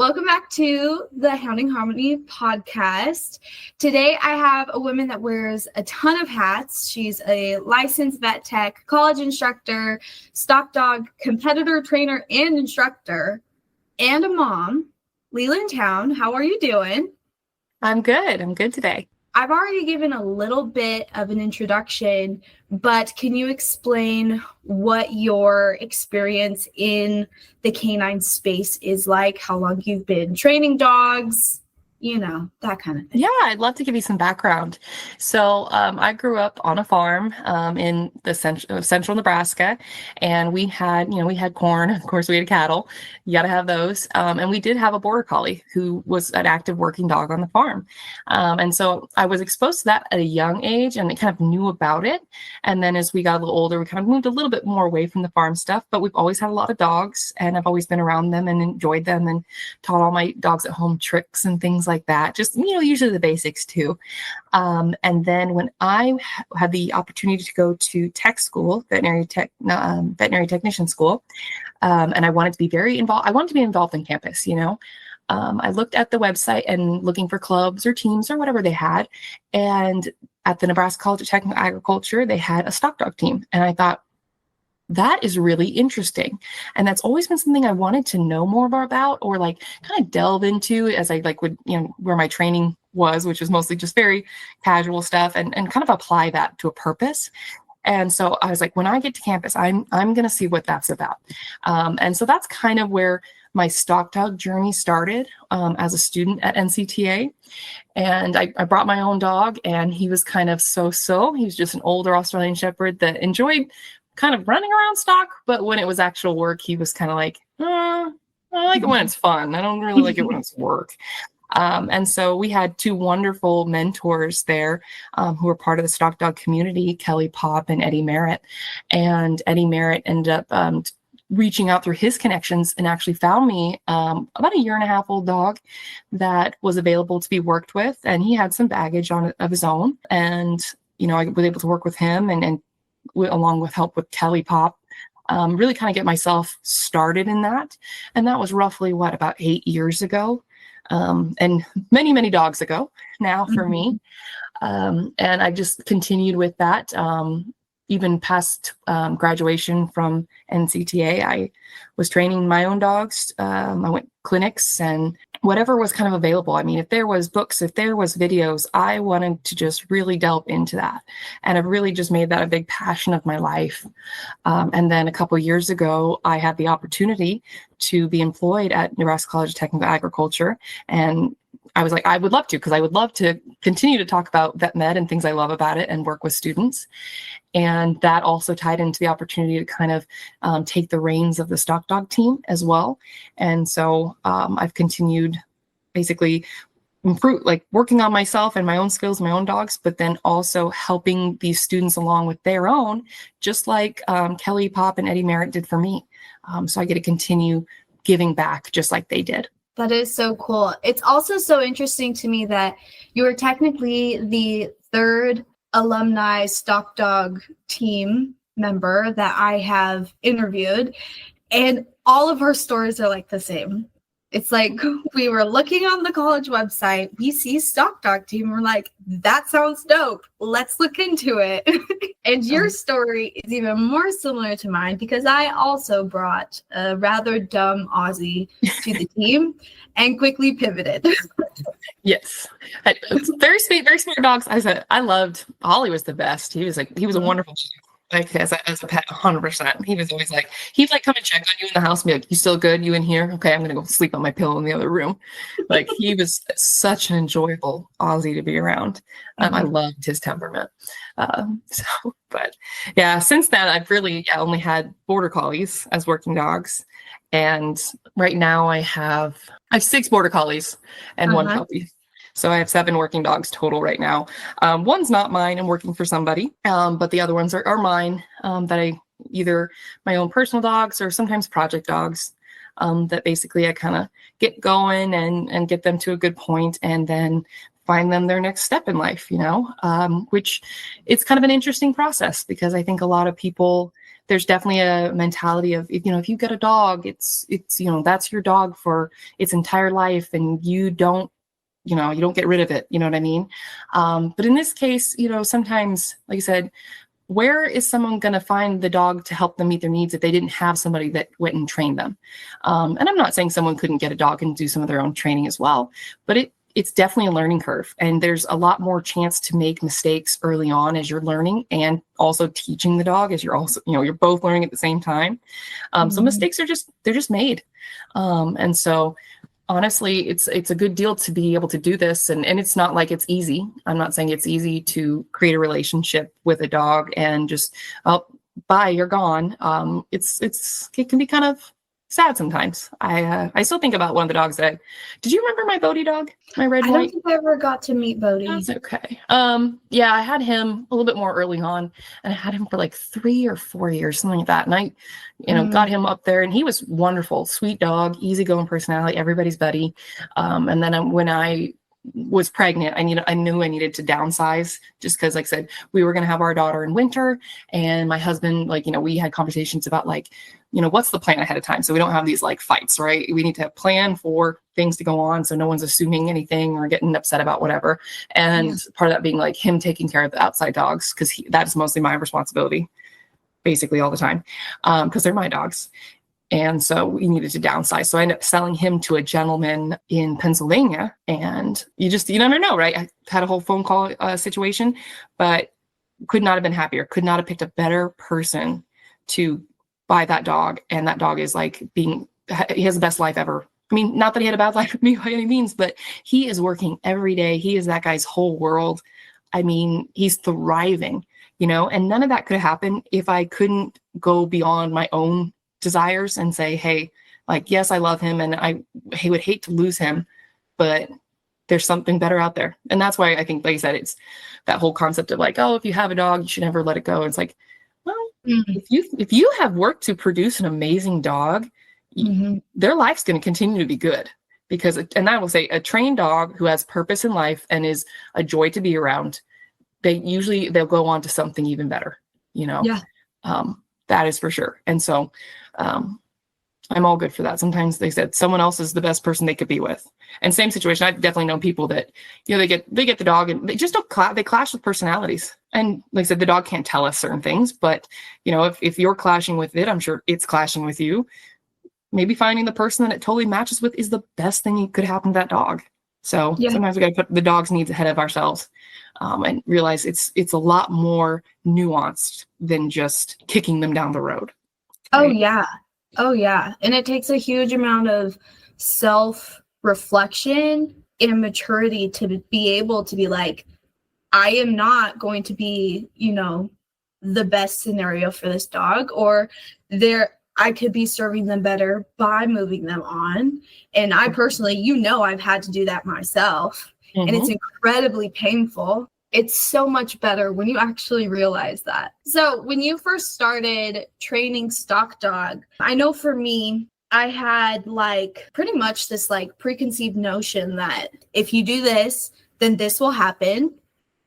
welcome back to the Hounding Harmony podcast. Today, I have a woman that wears a ton of hats. She's a licensed vet tech, college instructor, stock dog competitor trainer and instructor, and a mom. Leighlynn Towne, how are you doing? I'm good. I'm good today. I've already given a little bit of an introduction, but can you explain what your experience in the canine space is like, how long you've been training dogs, that kind of thing? Yeah, I'd love to give you some background. So I grew up on a farm in the central Nebraska, and we had corn. Of course, we had cattle. You got to have those. And we did have a border collie who was an active working dog on the farm. And so I was exposed to that at a young age and kind of knew about it. And then as we got a little older, we kind of moved a little bit more away from the farm stuff, but we've always had a lot of dogs, and I've always been around them and enjoyed them and taught all my dogs at home tricks and things like that. Just, usually the basics too. And then when I had the opportunity to go to tech school, veterinary technician school, and I wanted to be very involved. I wanted to be involved in campus, I looked at the website and looking for clubs or teams or whatever they had. And at the Nebraska College of Technical Agriculture, they had a stock dog team. And I thought, that is really interesting. And that's always been something I wanted to know more about, or like kind of delve into as I would, where my training was, which was mostly just very casual stuff, and kind of apply that to a purpose. And so I was like, when I get to campus, I'm going to see what that's about. And so that's kind of where my stock dog journey started as a student at NCTA. And I brought my own dog, and he was kind of so-so. He was just an older Australian Shepherd that enjoyed kind of running around stock, but when it was actual work, he was kind of like, I like it when it's fun. I don't really like it when it's work. And so we had two wonderful mentors there who were part of the stock dog community, Kelly Pop and Eddie Merritt. And Eddie Merritt ended up reaching out through his connections and actually found me about a 1.5-year-old dog that was available to be worked with. And he had some baggage of his own. And, I was able to work with him and along with help with Kelly Pop, really kind of get myself started in that. And that was roughly about 8 years ago. And many, many dogs ago now for me. And I just continued with that. Even past graduation from NCTA, I was training my own dogs. I went clinics and whatever was kind of available. I mean, if there was books, if there was videos, I wanted to just really delve into that. And I've really just made that a big passion of my life. And then a couple of years ago, I had the opportunity to be employed at Nebraska College of Technical Agriculture. And I was like, I would love to, because I would love to continue to talk about vet med and things I love about it and work with students. And that also tied into the opportunity to kind of take the reins of the stock dog team as well. And so I've continued basically working on myself and my own skills, my own dogs, but then also helping these students along with their own, just like Kelly Pop and Eddie Merritt did for me. So I get to continue giving back just like they did. That is so cool. It's also so interesting to me that you are technically the third alumni stock dog team member that I have interviewed, and all of her stories are like the same. It's like we were looking on the college website, we see stock dog team, we're like, that sounds dope. Let's look into it. And your story is even more similar to mine, because I also brought a rather dumb Aussie to the team and quickly pivoted. Yes. Very sweet, very smart dogs. I loved Ollie. Was the best. He was a wonderful as a pet, 100%. He was always like, he'd come and check on you in the house and be like, you still good? You in here? Okay, I'm gonna go sleep on my pillow in the other room. He was such an enjoyable Aussie to be around. I loved his temperament. But yeah, since then I've really only had border collies as working dogs. And right now I have 6 border collies and 1 puppy. So I have 7 working dogs total right now. One's not mine and working for somebody, but the other ones are mine, that I either my own personal dogs or sometimes project dogs, that basically I kind of get going and get them to a good point and then find them their next step in life, which it's kind of an interesting process, because I think a lot of people, there's definitely a mentality of, if you get a dog, it's, that's your dog for its entire life, and you don't get rid of it. You know what I mean? But in this case, sometimes, like I said, where is someone going to find the dog to help them meet their needs if they didn't have somebody that went and trained them? And I'm not saying someone couldn't get a dog and do some of their own training as well, but it's definitely a learning curve. And there's a lot more chance to make mistakes early on as you're learning, and also teaching the dog as you're also, you're both learning at the same time. So mistakes they're just made. And so honestly, it's a good deal to be able to do this. And it's not like it's easy. I'm not saying it's easy to create a relationship with a dog and just, oh, bye, you're gone. It can be kind of sad sometimes. I still think about one of the dogs did you remember my Bodie dog? My red and white? I don't think I ever got to meet Bodie. That's okay. Yeah, I had him a little bit more early on, and I had him for like 3 or 4 years, something like that. And I, got him up there, and he was wonderful, sweet dog, easygoing personality, everybody's buddy. And then when I was pregnant, I knew I needed to downsize, just because, like I said, we were going to have our daughter in winter, and my husband, we had conversations about what's the plan ahead of time, so we don't have these fights, right? We need to plan for things to go on, so no one's assuming anything or getting upset about whatever. And part of that being him taking care of the outside dogs, because that's mostly my responsibility, basically all the time, because they're my dogs. And so we needed to downsize. So I ended up selling him to a gentleman in Pennsylvania. And you never know, right? I had a whole phone call situation, but could not have been happier. Could not have picked a better person to buy that dog. And that dog is he has the best life ever. I mean, not that he had a bad life with me by any means, but he is working every day. He is that guy's whole world. I mean, he's thriving, and none of that could have happened if I couldn't go beyond my own desires and say, hey, yes, I love him, and I would hate to lose him, but there's something better out there. And that's why I think, like I said, it's that whole concept of if you have a dog, you should never let it go. It's well, if you have worked to produce an amazing dog, their life's going to continue to be good, because, and I will say, a trained dog who has purpose in life and is a joy to be around, they'll go on to something even better, that is for sure. And so, I'm all good for that. Sometimes they said someone else is the best person they could be with. And same situation, I've definitely known people that, they get the dog and they just don't they clash with personalities. And like I said, the dog can't tell us certain things, but if you're clashing with it, I'm sure it's clashing with you. Maybe finding the person that it totally matches with is the best thing that could happen to that dog. So sometimes we got to put the dog's needs ahead of ourselves, and realize it's a lot more nuanced than just kicking them down the road. Right? Oh yeah. And it takes a huge amount of self-reflection and maturity to be able to be I am not going to be, the best scenario for this dog, or I could be serving them better by moving them on. And I personally, I've had to do that myself, and it's incredibly painful. It's so much better when you actually realize that. So when you first started training stock dog, I know for me, I had pretty much this preconceived notion that if you do this, then this will happen.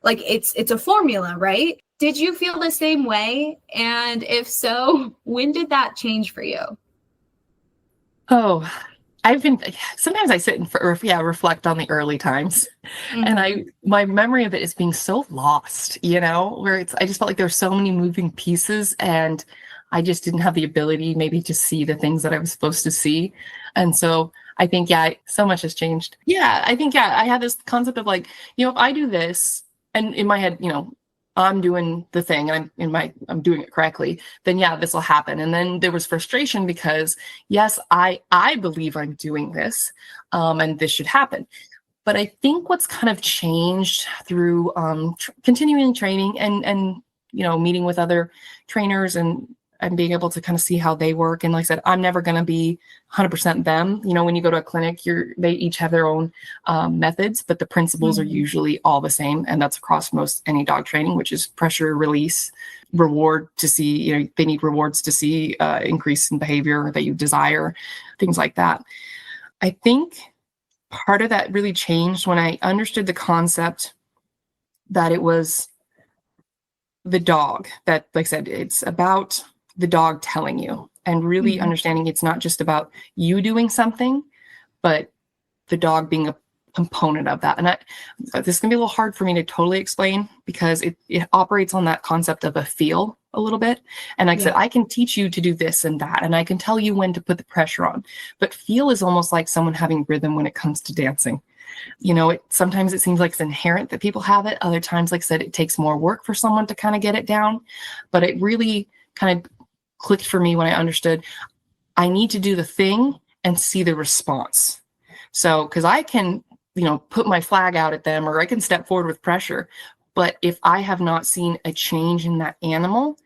It's a formula, right? Did you feel the same way? And if so, when did that change for you? Oh, sometimes I sit and reflect on the early times, and my memory of it is being so lost, where I just felt like there were so many moving pieces, and I just didn't have the ability maybe to see the things that I was supposed to see. And so I think, so much has changed. Yeah, I think, I had this concept of if I do this, and in my head, I'm doing the thing and I'm doing it correctly, then this will happen. And then there was frustration because yes, I believe I'm doing this, and this should happen. But I think what's kind of changed through continuing training and meeting with other trainers and being able to kind of see how they work. And like I said, I'm never going to be 100% them. When you go to a clinic, they each have their own methods, but the principles are usually all the same. And that's across most any dog training, which is pressure, release, reward to see, they need rewards to see increase in behavior that you desire, things like that. I think part of that really changed when I understood the concept that it was the dog that, like I said, it's about the dog telling you, and really understanding it's not just about you doing something, but the dog being a component of that. And this can be a little hard for me to totally explain because it operates on that concept of a feel a little bit. And like I said, I can teach you to do this and that, and I can tell you when to put the pressure on, but feel is almost like someone having rhythm when it comes to dancing. You know, sometimes it seems like it's inherent that people have it. Other times, like I said, it takes more work for someone to kind of get it down, but it really kind of clicked for me when I understood I need to do the thing and see the response. So, because I can, put my flag out at them, or I can step forward with pressure. But if I have not seen a change in that animal,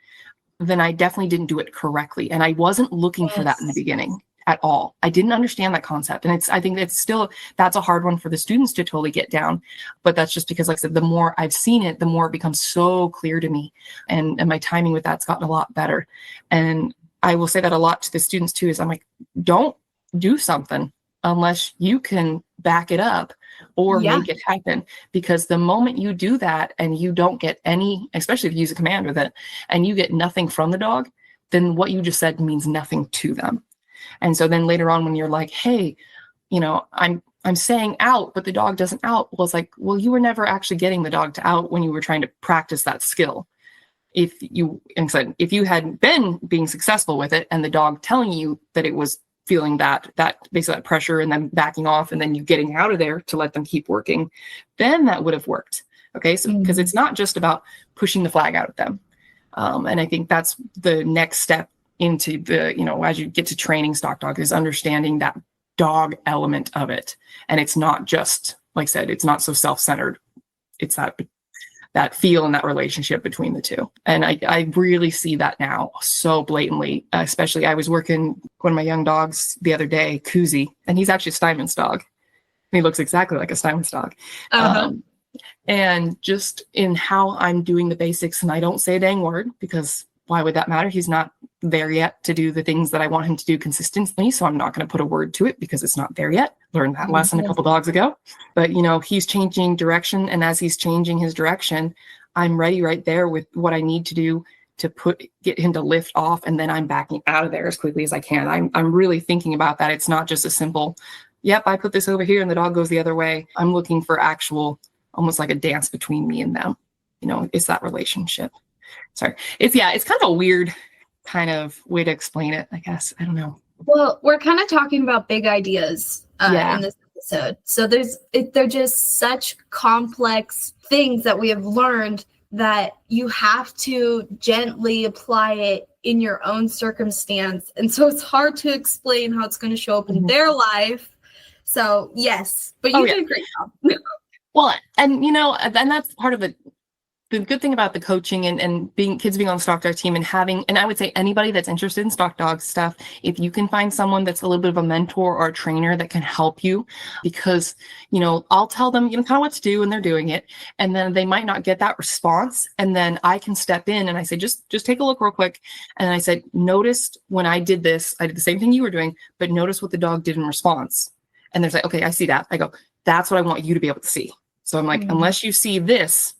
then I definitely didn't do it correctly. And I wasn't looking for that in the beginning at all. I didn't understand that concept. And I think that's a hard one for the students to totally get down. But that's just because, like I said, the more I've seen it, the more it becomes so clear to me. And my timing with that's gotten a lot better. And I will say that a lot to the students too, is I'm like, don't do something unless you can back it up or make it happen. Because the moment you do that and you don't get any, especially if you use a command with it, and you get nothing from the dog, then what you just said means nothing to them. And so then later on, when you're like, hey, I'm saying out, but the dog doesn't out. Well, it's like, well, you were never actually getting the dog to out when you were trying to practice that skill. If you had been being successful with it and the dog telling you that it was feeling that basically that pressure and then backing off and then you getting out of there to let them keep working, then that would have worked. Okay. So, because it's not just about pushing the flag out at them. And I think that's the next step into the, as you get to training stock dog, is understanding that dog element of it. And it's not just, like I said, it's not so self-centered. It's that feel and that relationship between the two. And I really see that now so blatantly, especially I was working one of my young dogs the other day, Koozie, and he's actually a Steinman's dog. He looks exactly like a Steinman's dog. And just in how I'm doing the basics, and I don't say a dang word because why would that matter? He's not there yet to do the things that I want him to do consistently. So I'm not going to put a word to it because it's not there yet. Learned that lesson a couple dogs ago. But, he's changing direction. And as he's changing his direction, I'm ready right there with what I need to do to get him to lift off. And then I'm backing out of there as quickly as I can. I'm really thinking about that. It's not just a simple, yep, I put this over here and the dog goes the other way. I'm looking for actual, almost like a dance between me and them. It's that relationship. Sorry. It's kind of a weird kind of way to explain it, I guess. I don't know. Well, we're kind of talking about big ideas in this episode. So they're just such complex things that we have learned that you have to gently apply it in your own circumstance. And so it's hard to explain how it's going to show up in their life. So yes, but you did a great job. Well, and and that's part of the good thing about the coaching and kids being on the stock dog team and I would say anybody that's interested in stock dog stuff, if you can find someone that's a little bit of a mentor or a trainer that can help you, because, I'll tell them, kind of what to do and they're doing it. And then they might not get that response. And then I can step in and I say, just take a look real quick. And I said, noticed when I did this, I did the same thing you were doing, but notice what the dog did in response. And they're like, okay, I see that. I go, that's what I want you to be able to see. So I'm like, unless you see this,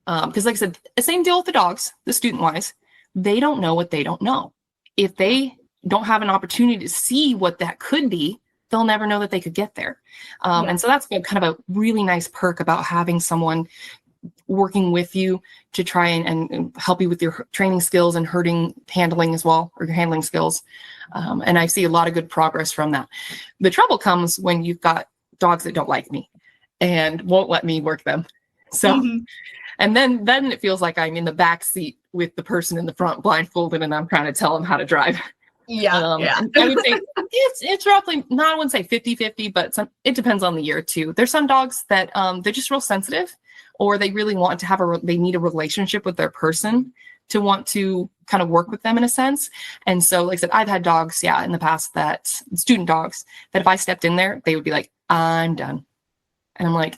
because like I said, the same deal with the dogs, the student wise, they don't know what they don't know. If they don't have an opportunity to see what that could be, they'll never know that they could get there. And so that's kind of a really nice perk about having someone working with you to try and help you with your training skills and handling as well, or your handling skills. And I see a lot of good progress from that. The trouble comes when you've got dogs that don't like me and won't let me work them. So and then it feels like I'm in the back seat with the person in the front blindfolded and I'm trying to tell them how to drive. I would say it's roughly, not, I wouldn't say 50-50, but it depends on the year too. There's some dogs that they're just real sensitive, or they really want to they need a relationship with their person to want to kind of work with them in a sense. And so, like I said, I've had dogs, in the past, that student dogs, that if I stepped in there, they would be like, I'm done. And I'm like,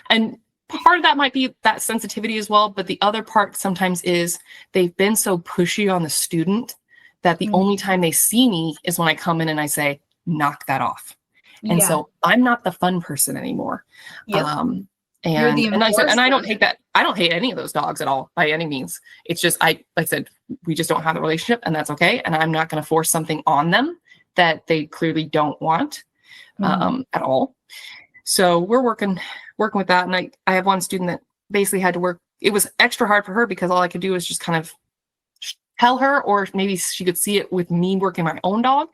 and part of that might be that sensitivity as well. But the other part sometimes is they've been so pushy on the student that the only time they see me is when I come in and I say, knock that off. And so I'm not the fun person anymore. And I said, and I don't take that, I don't hate any of those dogs at all by any means. It's just, like I said, we just don't have the relationship, and that's okay. And I'm not going to force something on them that they clearly don't want at all. So we're working with that. And I have one student that basically had to work. It was extra hard for her because all I could do was just kind of tell her, or maybe she could see it with me working my own dog.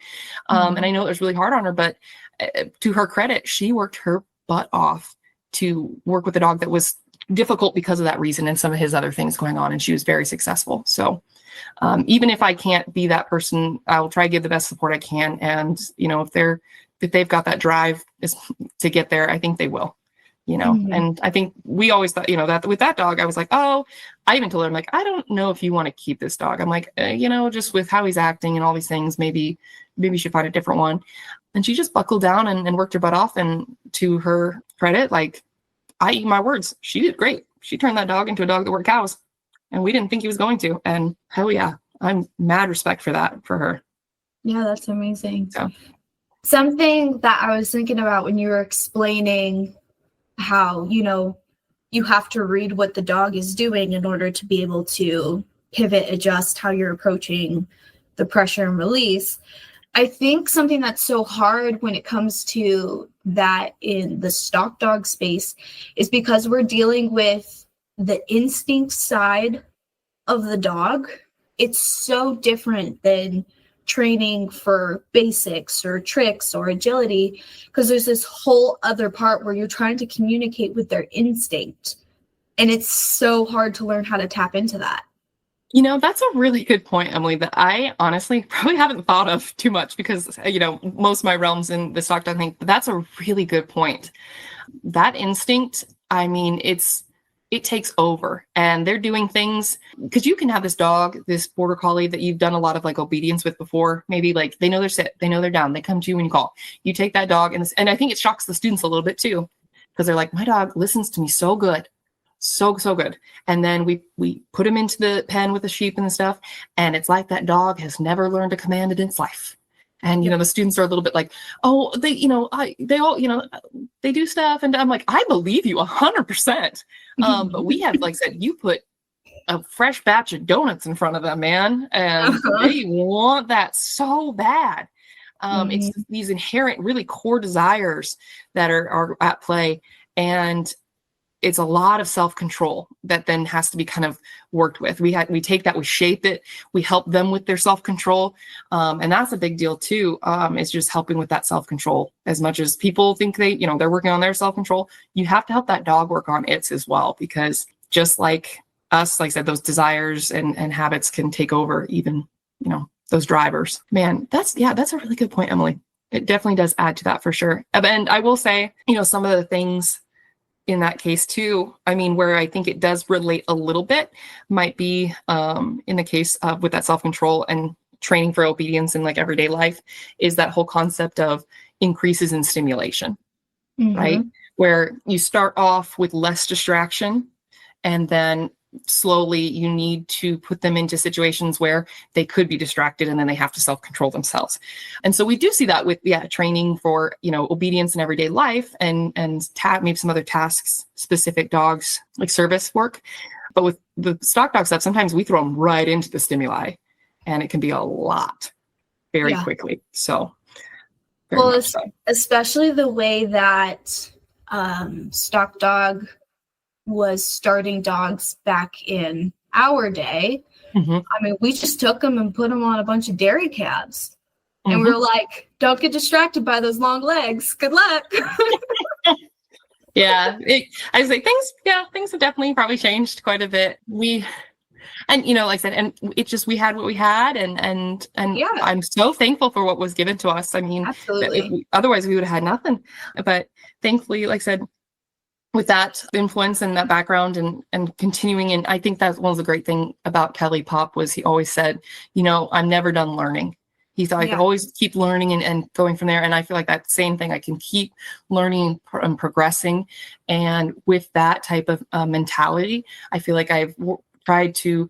And I know it was really hard on her, but to her credit, she worked her butt off to work with a dog that was difficult because of that reason and some of his other things going on. And she was very successful. So even if I can't be that person, I will try to give the best support I can. And, you know, if they've got that drive to get there, I think they will, you know. And I think we always thought, you know, that with that dog, I was like, oh, I even told her, I'm like, I don't know if you want to keep this dog. I'm like, you know, just with how he's acting and all these things, maybe you should find a different one. And she just buckled down and worked her butt off. And to her credit, like, I eat my words, she did great. She turned that dog into a dog that worked cows, and we didn't think he was going to. And hell yeah, I'm mad respect for that, for her. Yeah, that's amazing. So. Something that I was thinking about when you were explaining how, you know, you have to read what the dog is doing in order to be able to pivot, adjust how you're approaching the pressure and release. I think something that's so hard when it comes to that in the stock dog space is because we're dealing with the instinct side of the dog. It's so different than training for basics or tricks or agility, because there's this whole other part where you're trying to communicate with their instinct. And it's so hard to learn how to tap into that. You know, that's a really good point, Emily, that I honestly probably haven't thought of too much because, you know, most of my realms in the stock dog thing, but that's a really good point. That instinct, I mean, it takes over, and they're doing things because you can have this dog, this border collie that you've done a lot of like obedience with before. Maybe like they know they're sit, they know they're down, they come to you when you call. You take that dog, and I think it shocks the students a little bit too, because they're like, my dog listens to me so good. So good. And then we put him into the pen with the sheep and the stuff, and it's like that dog has never learned a command in its life. And, you know, the students are a little bit like, oh, they, you know, they all, you know, they do stuff. And I'm like, I believe you 100%. But we have, like I said, you put a fresh batch of donuts in front of them, man. And they want that so bad. It's these inherent, really core desires that are at play. And it's a lot of self-control that then has to be kind of worked with. We take that, we shape it, we help them with their self-control. And that's a big deal too. It's just helping with that self-control. As much as people think they're working on their self-control, you have to help that dog work on its as well, because just like us, like I said, those desires and habits can take over even, you know, those drivers. Man, that's a really good point, Emily. It definitely does add to that for sure. And I will say, you know, some of the things in that case too, I mean, where I think it does relate a little bit might be in the case of with that self-control and training for obedience in like everyday life, is that whole concept of increases in stimulation, right? Where you start off with less distraction, and then slowly you need to put them into situations where they could be distracted, and then they have to self-control themselves. And so we do see that with training for, you know, obedience in everyday life and maybe some other tasks, specific dogs, like service work. But with the stock dog stuff, sometimes we throw them right into the stimuli, and it can be a lot very quickly. So well, especially the way that stock dog was starting dogs back in our day. I mean, we just took them and put them on a bunch of dairy calves, and we were like, don't get distracted by those long legs. Good luck. I was like, things have definitely probably changed quite a bit. And you know, like I said, and it's just, we had what we had, and I'm so thankful for what was given to us. I mean, absolutely. Otherwise we would have had nothing. But thankfully, like I said, with that influence and that background and continuing. And I think that's one of the great thing about Kelly Pop was he always said, you know, I'm never done learning. He thought I could always keep learning and going from there. And I feel like that same thing, I can keep learning and progressing. And with that type of mentality, I feel like I've tried to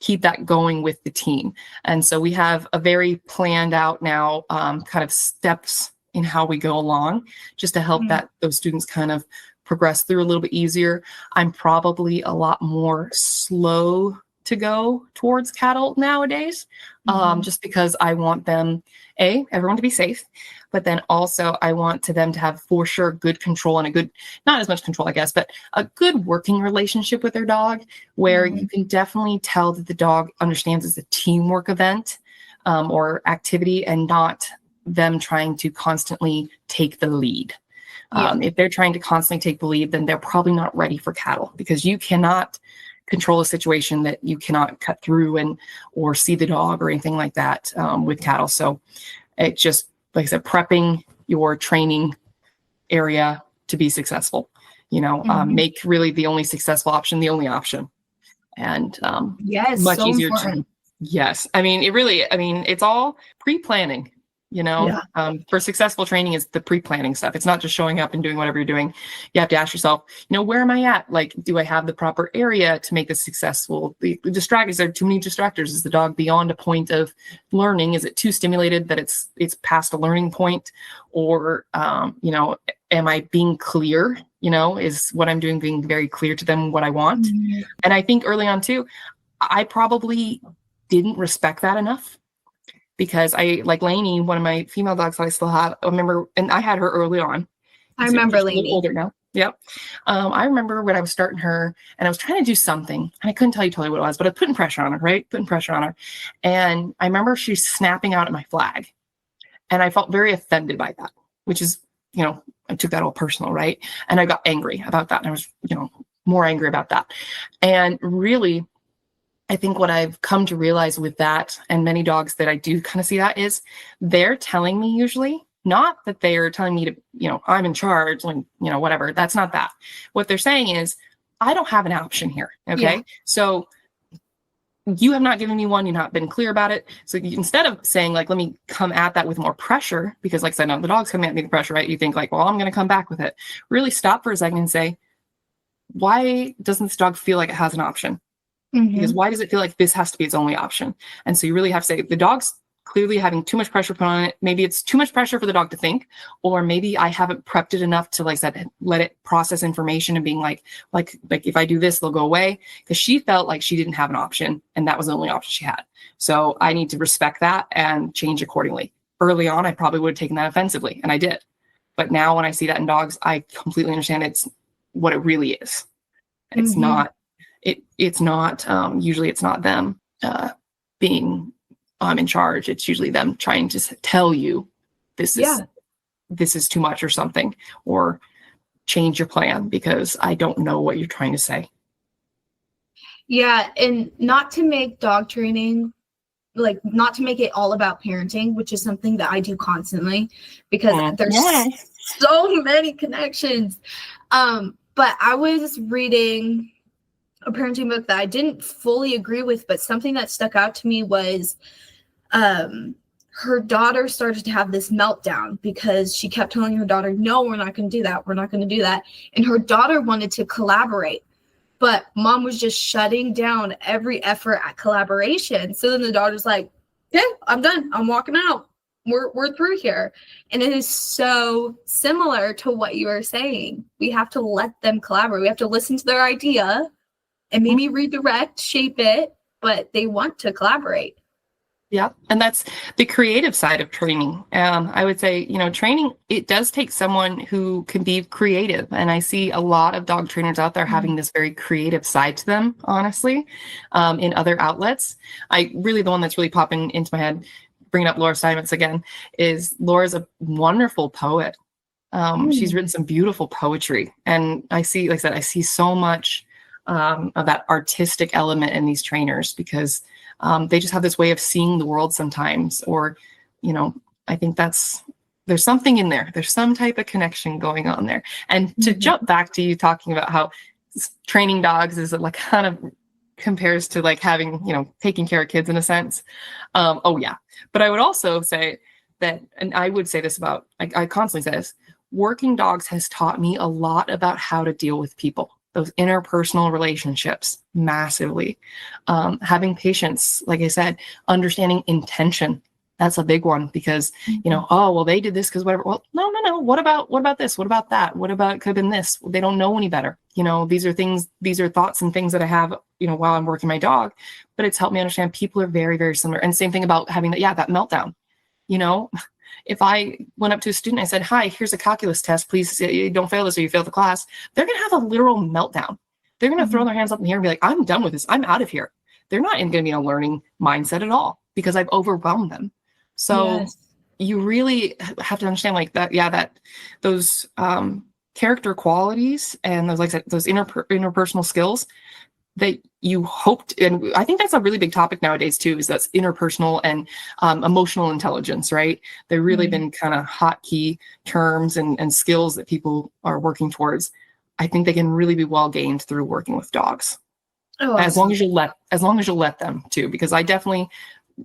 keep that going with the team. And so we have a very planned out now kind of steps in how we go along, just to help those students kind of progress through a little bit easier. I'm probably a lot more slow to go towards cattle nowadays, just because I want them, everyone to be safe, but then also I want them to have for sure good control and a good, not as much control, I guess, but a good working relationship with their dog, where you can definitely tell that the dog understands it's a teamwork event or activity, and not them trying to constantly take the lead. If they're trying to constantly take the lead, then they're probably not ready for cattle, because you cannot control a situation that you cannot cut through or see the dog or anything like that with cattle. So it just, like I said, prepping your training area to be successful, make really the only successful option the only option. And yes, much so easier important. Yes. I mean, it's all pre-planning. For successful training, is the pre-planning stuff. It's not just showing up and doing whatever you're doing. You have to ask yourself, where am I at? Like, do I have the proper area to make this successful? The distractors, there are too many distractors. Is the dog beyond a point of learning? Is it too stimulated that it's past a learning point? Or, am I being clear? Is what I'm doing being very clear to them what I want? And I think early on too, I probably didn't respect that enough. Because like Lainey, one of my female dogs that I still have, I remember, and I had her early on. I remember Lainey. Older now. Yep. I remember when I was starting her and I was trying to do something, and I couldn't tell you totally what it was, but I was putting pressure on her, right? Putting pressure on her. And I remember she was snapping out at my flag. And I felt very offended by that, which is, I took that all personal, right? And I got angry about that. And I was, more angry about that. And really, I think what I've come to realize with that, and many dogs that I do kind of see that, is they're telling me usually, not that they're telling me to, I'm in charge, like, whatever. That's not that. What they're saying is, I don't have an option here. Okay. Yeah. So you have not given me one. You've not been clear about it. So instead of saying, like, let me come at that with more pressure, because like I said, no, the dog's coming at me with pressure, right? You think like, well, I'm going to come back with it. Really stop for a second and say, why doesn't this dog feel like it has an option? Because why does it feel like this has to be its only option? And so you really have to say, the dog's clearly having too much pressure put on it. Maybe it's too much pressure for the dog to think, or maybe I haven't prepped it enough to, like I said, let it process information and being like if I do this, they'll go away. Because she felt like she didn't have an option, and that was the only option she had. So I need to respect that and change accordingly. Early on, I probably would have taken that offensively, and I did. But now when I see that in dogs, I completely understand it's what it really is. It's not. It's not, usually it's not them being in charge. It's usually them trying to tell you this is too much or something, or change your plan because I don't know what you're trying to say. Yeah. And not to make dog training, like, not to make it all about parenting, which is something that I do constantly, because there's so many connections. But I was reading a parenting book that I didn't fully agree with, but something that stuck out to me was her daughter started to have this meltdown because she kept telling her daughter, no, we're not going to do that. We're not going to do that. And her daughter wanted to collaborate, but mom was just shutting down every effort at collaboration. So then the daughter's like, okay, I'm done. I'm walking out. We're through here. And it is so similar to what you are saying. We have to let them collaborate. We have to listen to their idea and maybe redirect, shape it, but they want to collaborate. Yeah. And that's the creative side of training. I would say, training, it does take someone who can be creative. And I see a lot of dog trainers out there having this very creative side to them, honestly, in other outlets. The one that's really popping into my head, bringing up Laura Steinmetz again, is Laura's a wonderful poet. She's written some beautiful poetry. And I see, like I said, I see so much of that artistic element in these trainers, because they just have this way of seeing the world sometimes, or, I think there's something in there. There's some type of connection going on there. And to jump back to you talking about how training dogs is like kind of compares to like having, taking care of kids in a sense. But I would also say that, and I would say this about, I constantly say this, working dogs has taught me a lot about how to deal with people. Those interpersonal relationships massively. Having patience, like I said, understanding intention, That's a big one because, you know, oh, well, they did this because whatever. Well, no. What about this? What about that? What about it could have been this? They don't know any better. You know, these are thoughts and things that I have, you know, while I'm working my dog, but it's helped me understand people are very, very similar. And same thing about having that meltdown. You know, if I went up to a student, I said, hi, here's a calculus test. Please don't fail this or you fail the class. They're going to have a literal meltdown. They're going to throw their hands up in the air and be like, I'm done with this. I'm out of here. They're not going to be in a learning mindset at all because I've overwhelmed them. So you really have to understand like that. Yeah, that those character qualities and those, like I said, those interpersonal skills that you hoped, and I think that's a really big topic nowadays too, is that's interpersonal and emotional intelligence, right? They've really been kind of hot key terms and skills that people are working towards. I think they can really be well gained through working with dogs. Oh, as long as you let them too, because I definitely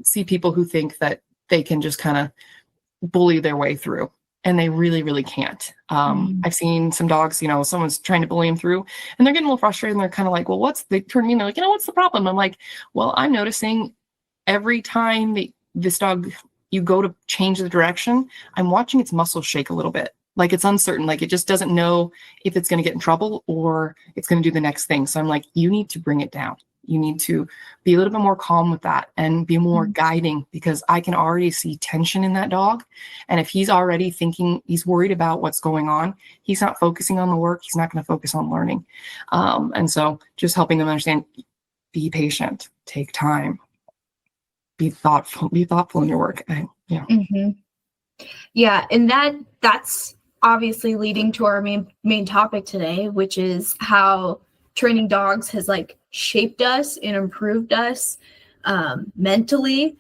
see people who think that they can just kind of bully their way through, and they really, really can't. I've seen some dogs, you know, someone's trying to bully them through and they're getting a little frustrated and they're kind of like, well, they turn to me and they're like, you know, what's the problem? I'm like, well, I'm noticing every time this dog, you go to change the direction, I'm watching its muscles shake a little bit. Like it's uncertain, like it just doesn't know if it's going to get in trouble or it's going to do the next thing. So I'm like, you need to bring it down. You need to be a little bit more calm with that and be more guiding, because I can already see tension in that dog. And if he's already thinking, he's worried about what's going on, he's not focusing on the work. He's not going to focus on learning. And so just helping them understand, be patient, take time, be thoughtful in your work. Yeah. And that's obviously leading to our main topic today, which is how training dogs has like shaped us and improved us mentally.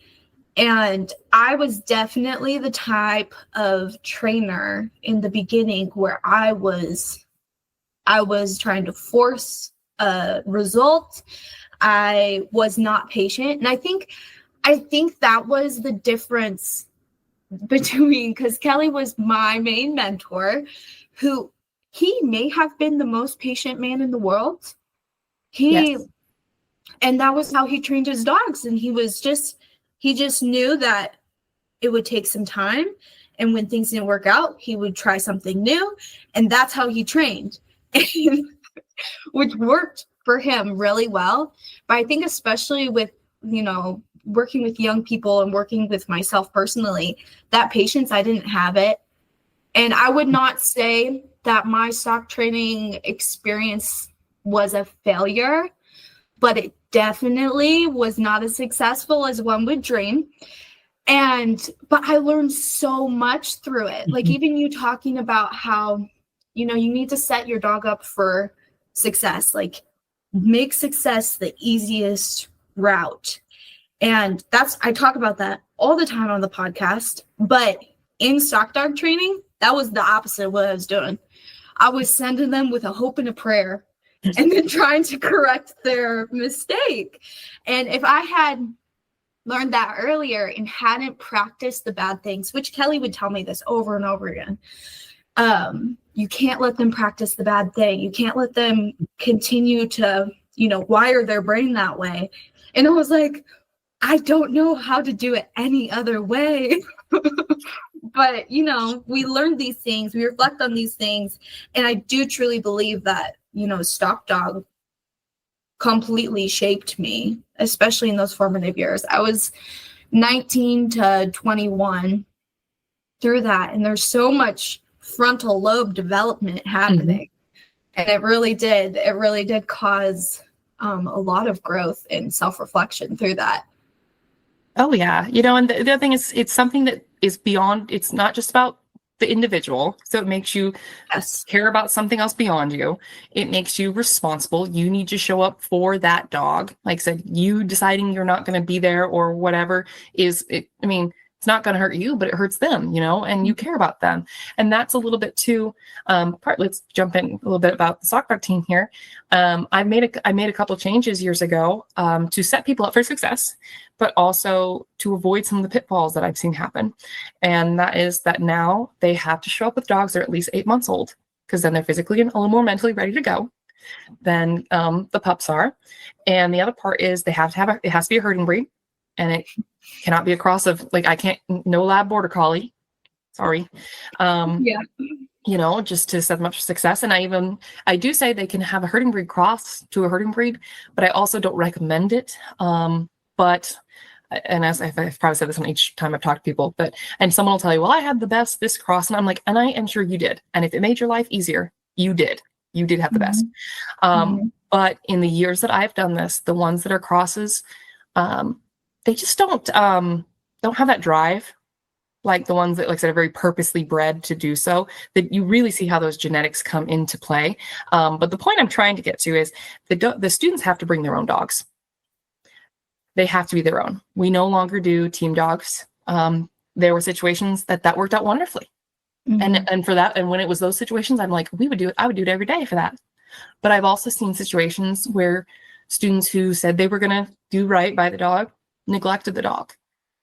And I was definitely the type of trainer in the beginning where I was trying to force a result. I was not patient. And I think that was the difference between, because Kelly was my main mentor, who he may have been the most patient man in the world. And that was how he trained his dogs. And he just knew that it would take some time. And when things didn't work out, he would try something new. And that's how he trained, which worked for him really well. But I think especially with, you know, working with young people and working with myself personally, that patience, I didn't have it. And I would not say that my stock training experience was a failure, but it definitely was not as successful as one would dream. But I learned so much through it. Like even you talking about how, you know, you need to set your dog up for success, like make success the easiest route. And I talk about that all the time on the podcast, but in stock dog training, that was the opposite of what I was doing. I was sending them with a hope and a prayer and then trying to correct their mistake. And if I had learned that earlier and hadn't practiced the bad things, which Kelly would tell me this over and over again, you can't let them practice the bad thing. You can't let them continue to, you know, wire their brain that way. And I was like, I don't know how to do it any other way. But, you know, we learn these things, we reflect on these things. And I do truly believe that, you know, stock dog completely shaped me, especially in those formative years. I was 19 to 21 through that. And there's so much frontal lobe development happening. And it really did cause a lot of growth and self-reflection through that. Oh, yeah. You know, and the other thing is, it's something that is beyond, it's not just about the individual. So it makes you care about something else beyond you. It makes you responsible. You need to show up for that dog. Like I said, you deciding you're not going to be there or whatever it's not going to hurt you, but it hurts them, you know, and you care about them. And that's a little bit too, let's jump in a little bit about the stock dog team here. I made a couple changes years ago to set people up for success, but also to avoid some of the pitfalls that I've seen happen. And that is that now they have to show up with dogs that are at least 8 months old, because then they're physically and a little more mentally ready to go than the pups are. And the other part is it has to be a herding breed. and it cannot be a cross of like, I can't, no lab border collie. Sorry. Yeah. You know, just to set them up for success. And I do say they can have a herding breed cross to a herding breed, but I also don't recommend it. But, and as I've probably said this on each time I've talked to people, and someone will tell you, well, I had the best this cross. And I'm like, and I am sure you did. And if it made your life easier, you did have the best. But in the years that I've done this, the ones that are crosses, they just don't have that drive. Like the ones that, like I said, are very purposely bred to do so, that you really see how those genetics come into play. But the point I'm trying to get to is the students have to bring their own dogs. They have to be their own. We no longer do team dogs. There were situations that worked out wonderfully. And for that, and when it was those situations, I'm like, I would do it every day for that. But I've also seen situations where students who said they were going to do right by the dog neglected the dog.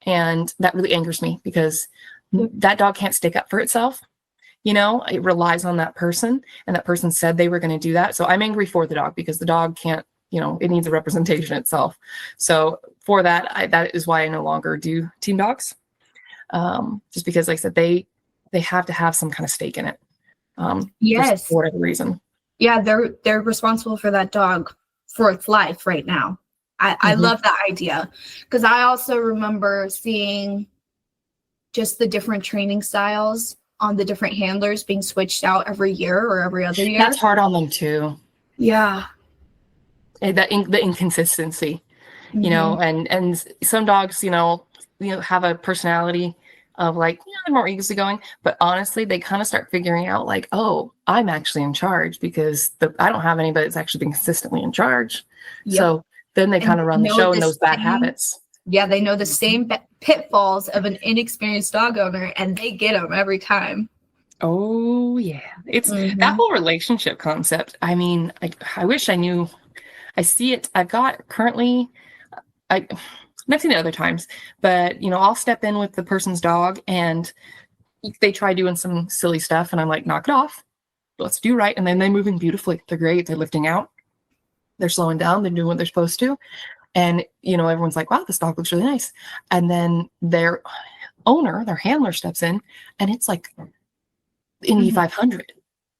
And that really angers me because that dog can't stick up for itself. You know, it relies on that person, and that person said they were going to do that. So I'm angry for the dog because the dog can't, you know, it needs a representation itself. So for that, that is why I no longer do team dogs. Just because, like I said, they have to have some kind of stake in it. Yes. For whatever reason. Yeah, they're responsible for that dog for its life right now. I love that idea, because I also remember seeing just the different training styles on the different handlers being switched out every year or every other year. That's hard on them too. Yeah. And the inconsistency, you know, and some dogs, you know, have a personality of like, yeah, they're more easygoing, but honestly, they kind of start figuring out like, oh, I'm actually in charge because I don't have anybody that's actually been consistently in charge. Yep. So then they kind of run the show in those bad habits. Yeah, they know the same pitfalls of an inexperienced dog owner, and they get them every time. Oh, yeah. It's that whole relationship concept. I mean, I wish I knew. I see it. I've got currently, I've seen it other times, but, you know, I'll step in with the person's dog and they try doing some silly stuff, and I'm like, knock it off. Let's do right. And then they're moving beautifully. They're great. They're lifting out. They're slowing down. They're doing what they're supposed to. And, you know, everyone's like, wow, this dog looks really nice. And then their owner, their handler steps in, and it's like Indy 500.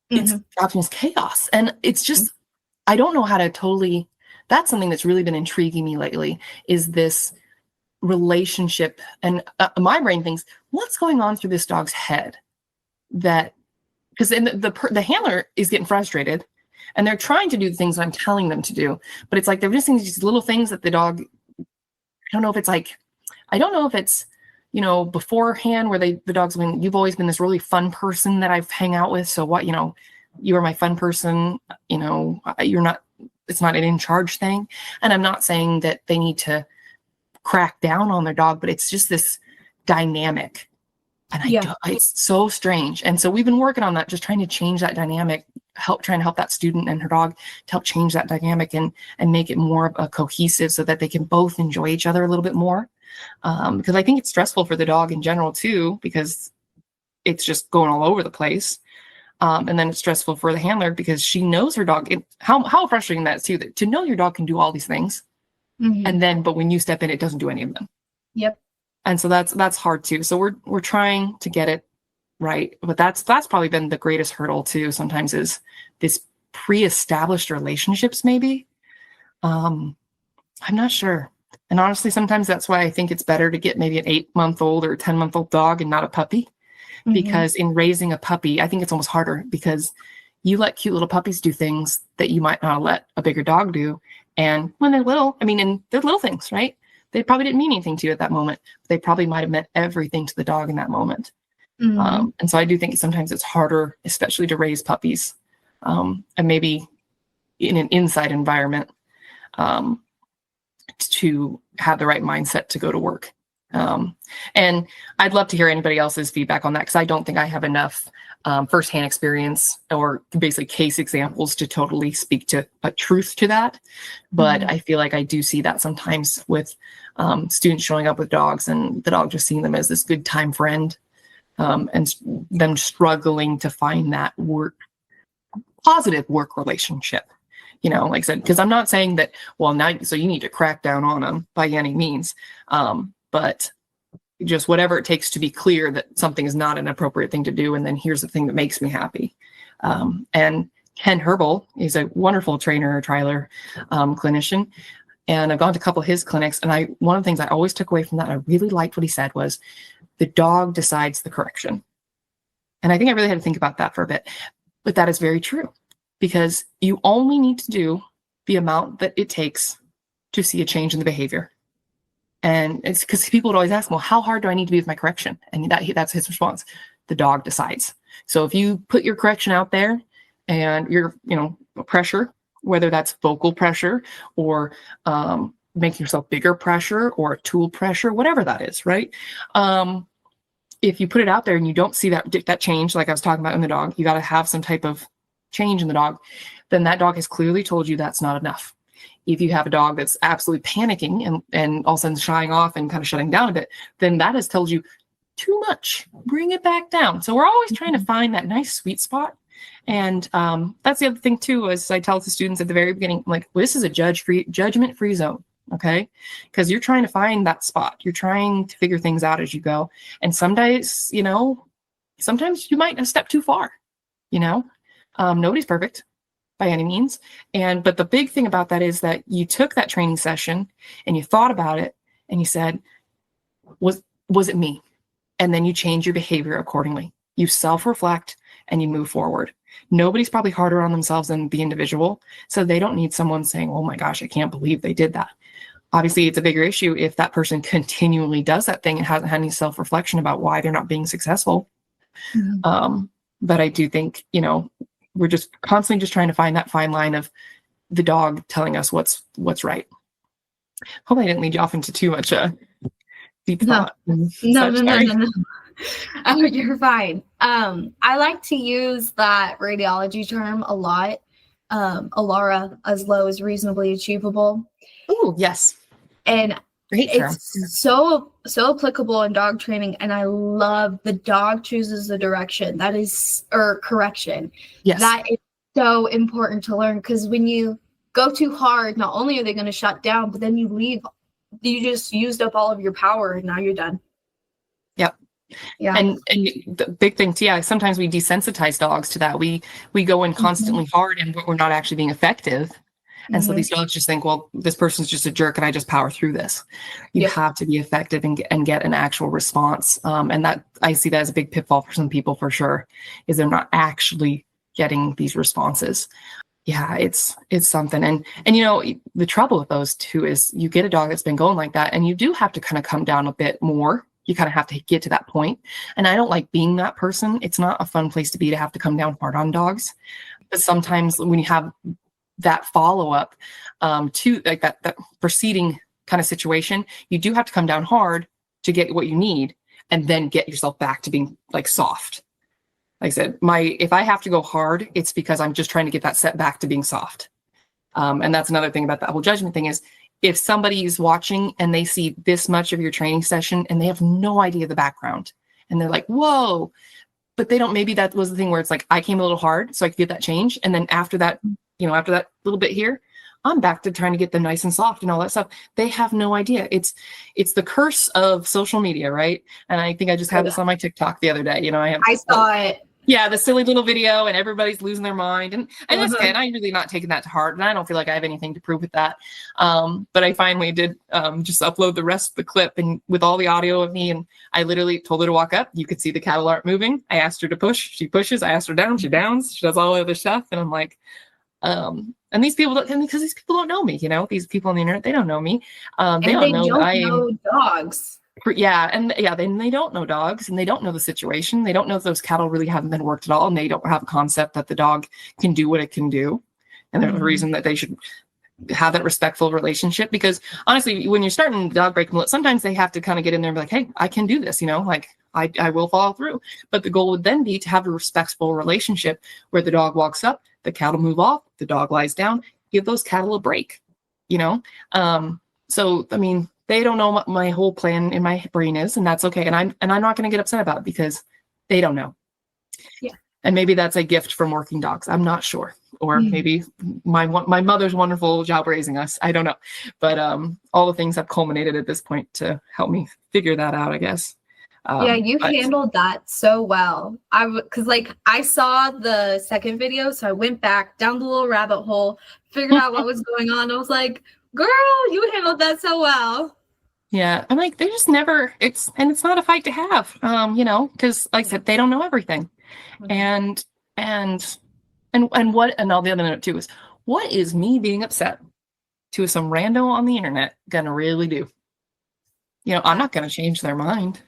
It's often chaos. And it's just, I don't know how to totally, that's something that's really been intriguing me lately, is this relationship. And my brain thinks, what's going on through this dog's head? That, because the handler is getting frustrated. And they're trying to do the things I'm telling them to do. But it's like they're missing these little things that the dog, I don't know if it's, you know, beforehand where the dog's been, you've always been this really fun person that I've hang out with. So what, you know, you are my fun person, you know, it's not an in charge thing. And I'm not saying that they need to crack down on their dog, but it's just this dynamic. And it's so strange. And so we've been working on that, just trying to change that dynamic, trying to help that student and her dog to help change that dynamic and make it more cohesive so that they can both enjoy each other a little bit more. Because I think it's stressful for the dog in general too, because it's just going all over the place. And then it's stressful for the handler because she knows her dog. How frustrating that is too, to know your dog can do all these things. And then, but when you step in, it doesn't do any of them. Yep. And so that's hard too. So we're trying to get it right, but that's probably been the greatest hurdle too. Sometimes is this pre-established relationships. Maybe I'm not sure. And honestly, sometimes that's why I think it's better to get maybe an 8-month-old or 10-month-old dog and not a puppy, because in raising a puppy, I think it's almost harder because you let cute little puppies do things that you might not let a bigger dog do. And when they're little, I mean, and they're little things, right? They probably didn't mean anything to you at that moment. They probably might have meant everything to the dog in that moment. And so I do think sometimes it's harder, especially to raise puppies, and maybe in an inside environment, to have the right mindset to go to work. And I'd love to hear anybody else's feedback on that, because I don't think I have enough firsthand experience or basically case examples to totally speak to a truth to that. But I feel like I do see that sometimes with students showing up with dogs and the dog just seeing them as this good time friend, and them struggling to find that positive work relationship. like I said, because I'm not saying that, well, now, so you need to crack down on them by any means. But just whatever it takes to be clear that something is not an appropriate thing to do. And then here's the thing that makes me happy. And Ken Herbal is a wonderful trainer, trialer, clinician. And I've gone to a couple of his clinics. And one of the things I always took away from that, I really liked what he said, was the dog decides the correction. And I think I really had to think about that for a bit. But that is very true, because you only need to do the amount that it takes to see a change in the behavior. And it's because people would always ask, well, how hard do I need to be with my correction? And that's his response. The dog decides. So if you put your correction out there and your, pressure, whether that's vocal pressure or making yourself bigger pressure or tool pressure, whatever that is, right? If you put it out there and you don't see that change, like I was talking about in the dog, you got to have some type of change in the dog, then that dog has clearly told you that's not enough. If you have a dog that's absolutely panicking and all of a sudden shying off and kind of shutting down a bit, then that has told you too much. Bring it back down. So we're always trying to find that nice sweet spot. And that's the other thing too, as I tell the students at the very beginning, like, well, this is a judgment-free zone. Okay. Because you're trying to find that spot. You're trying to figure things out as you go. And some days, sometimes you might have stepped too far, nobody's perfect by any means. But the big thing about that is that you took that training session and you thought about it and you said, was it me? And then you change your behavior accordingly. You self-reflect and you move forward. Nobody's probably harder on themselves than the individual. So they don't need someone saying, oh my gosh, I can't believe they did that. Obviously, it's a bigger issue if that person continually does that thing and hasn't had any self-reflection about why they're not being successful. Mm-hmm. But I do think, we're just constantly just trying to find that fine line of the dog telling us what's right. Hope I didn't lead you off into too much deep thought. No. Oh, you're fine. I like to use that radiology term a lot. ALARA, as low as reasonably achievable. Oh, yes. And it's so applicable in dog training. And I love the dog chooses the direction correction. Yes. That is so important to learn, because when you go too hard, not only are they going to shut down, but then you just used up all of your power and now you're done. Yep. Yeah. And the big thing too, sometimes we desensitize dogs to that. We go in constantly hard and we're not actually being effective. And so these dogs just think, well, this person's just a jerk and I just power through this. You have to be effective and get an actual response. And that, I see that as a big pitfall for some people, for sure, is they're not actually getting these responses. Yeah, it's something. And the trouble with those two is you get a dog that's been going like that and you do have to kind of come down a bit more. You kind of have to get to that point. And I don't like being that person. It's not a fun place to be, to have to come down hard on dogs. But sometimes when you have that follow-up to like that preceding kind of situation, you do have to come down hard to get what you need and then get yourself back to being like soft. Like I said, if I have to go hard, it's because I'm just trying to get that set back to being soft. And that's another thing about that whole judgment thing is, if somebody is watching and they see this much of your training session and they have no idea the background and they're like, whoa, but they don't, maybe that was the thing where it's like, I came a little hard so I could get that change. And then after that, after that little bit here, I'm back to trying to get them nice and soft and all that stuff. They have no idea. It's the curse of social media, right? And I think I just had this on my TikTok the other day. I saw it. Yeah, the silly little video and everybody's losing their mind. And that's okay. And I'm really not taking that to heart. And I don't feel like I have anything to prove with that. But I finally did just upload the rest of the clip and with all the audio of me. And I literally told her to walk up. You could see the cattle aren't moving. I asked her to push. She pushes. I asked her down. She downs. She does all the other stuff. And I'm like, and these people because these people don't know me, these people on the internet, they don't know me. They don't know dogs. They don't know dogs and they don't know the situation. They don't know if those cattle really haven't been worked at all. And they don't have a concept that the dog can do what it can do. And there's a reason that they should have that respectful relationship, because honestly, when you're starting dog breaking, sometimes they have to kind of get in there and be like, hey, I can do this, I will follow through. But the goal would then be to have a respectful relationship where the dog walks up, the cattle move off, the dog lies down, give those cattle a break, So, they don't know what my whole plan in my brain is, and that's okay. And I'm not going to get upset about it because they don't know. Yeah. And maybe that's a gift from working dogs. I'm not sure. Or maybe my mother's wonderful job raising us. I don't know. But all the things have culminated at this point to help me figure that out, I guess. Yeah, you handled that so well. Because like I saw the second video, so I went back down the little rabbit hole, figured out what was going on. I was like, girl, you handled that so well. Yeah, I'm like, they just never, it's not a fight to have, because like I said, they don't know everything. And all the other note too is, what is me being upset to some rando on the internet gonna really do? I'm not gonna change their mind.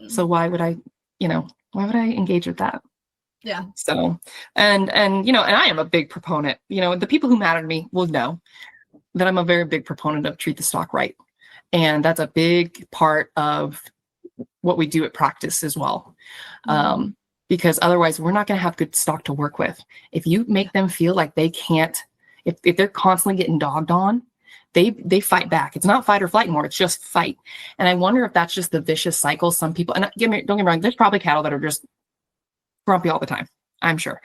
So why would I engage with that? Yeah. So, and I am a big proponent, the people who matter to me will know that I'm a very big proponent of treat the stock right. And that's a big part of what we do at practice as well. Because otherwise we're not going to have good stock to work with. If you make them feel like they can't, if they're constantly getting dogged on, they fight back. It's not fight or flight anymore. It's just fight. And I wonder if that's just the vicious cycle. Some people, and don't get me wrong, there's probably cattle that are just grumpy all the time, I'm sure.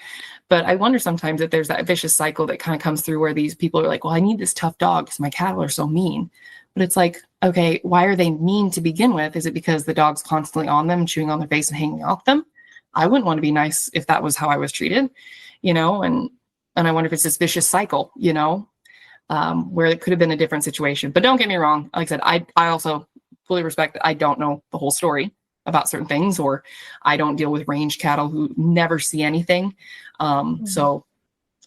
But I wonder sometimes if there's that vicious cycle that kind of comes through where these people are like, well, I need this tough dog because my cattle are so mean. But it's like, okay, why are they mean to begin with? Is it because the dog's constantly on them, chewing on their face and hanging off them? I wouldn't want to be nice if that was how I was treated, and I wonder if it's this vicious cycle, where it could have been a different situation. But don't get me wrong. Like I said, I also fully respect that I don't know the whole story about certain things, or I don't deal with range cattle who never see anything. So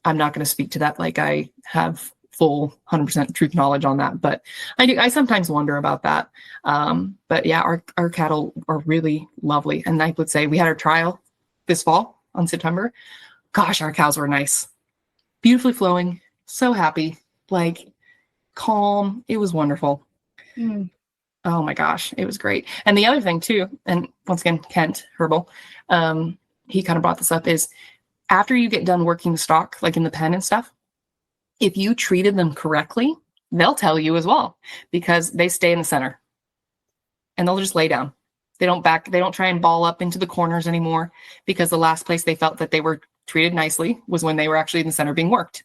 I'm not going to speak to that like I have full 100% truth knowledge on that. But I sometimes wonder about that. But yeah, our cattle are really lovely. And I would say we had our trial this fall on September. Gosh, our cows were nice, beautifully flowing, so happy, like calm. It was wonderful. Oh my gosh, it was great. And the other thing too, and once again, Kent Herbal, he kind of brought this up, is after you get done working the stock, like in the pen and stuff, if you treated them correctly, they'll tell you as well, because they stay in the center and they'll just lay down. They don't try and ball up into the corners anymore, because the last place they felt that they were treated nicely was when they were actually in the center being worked.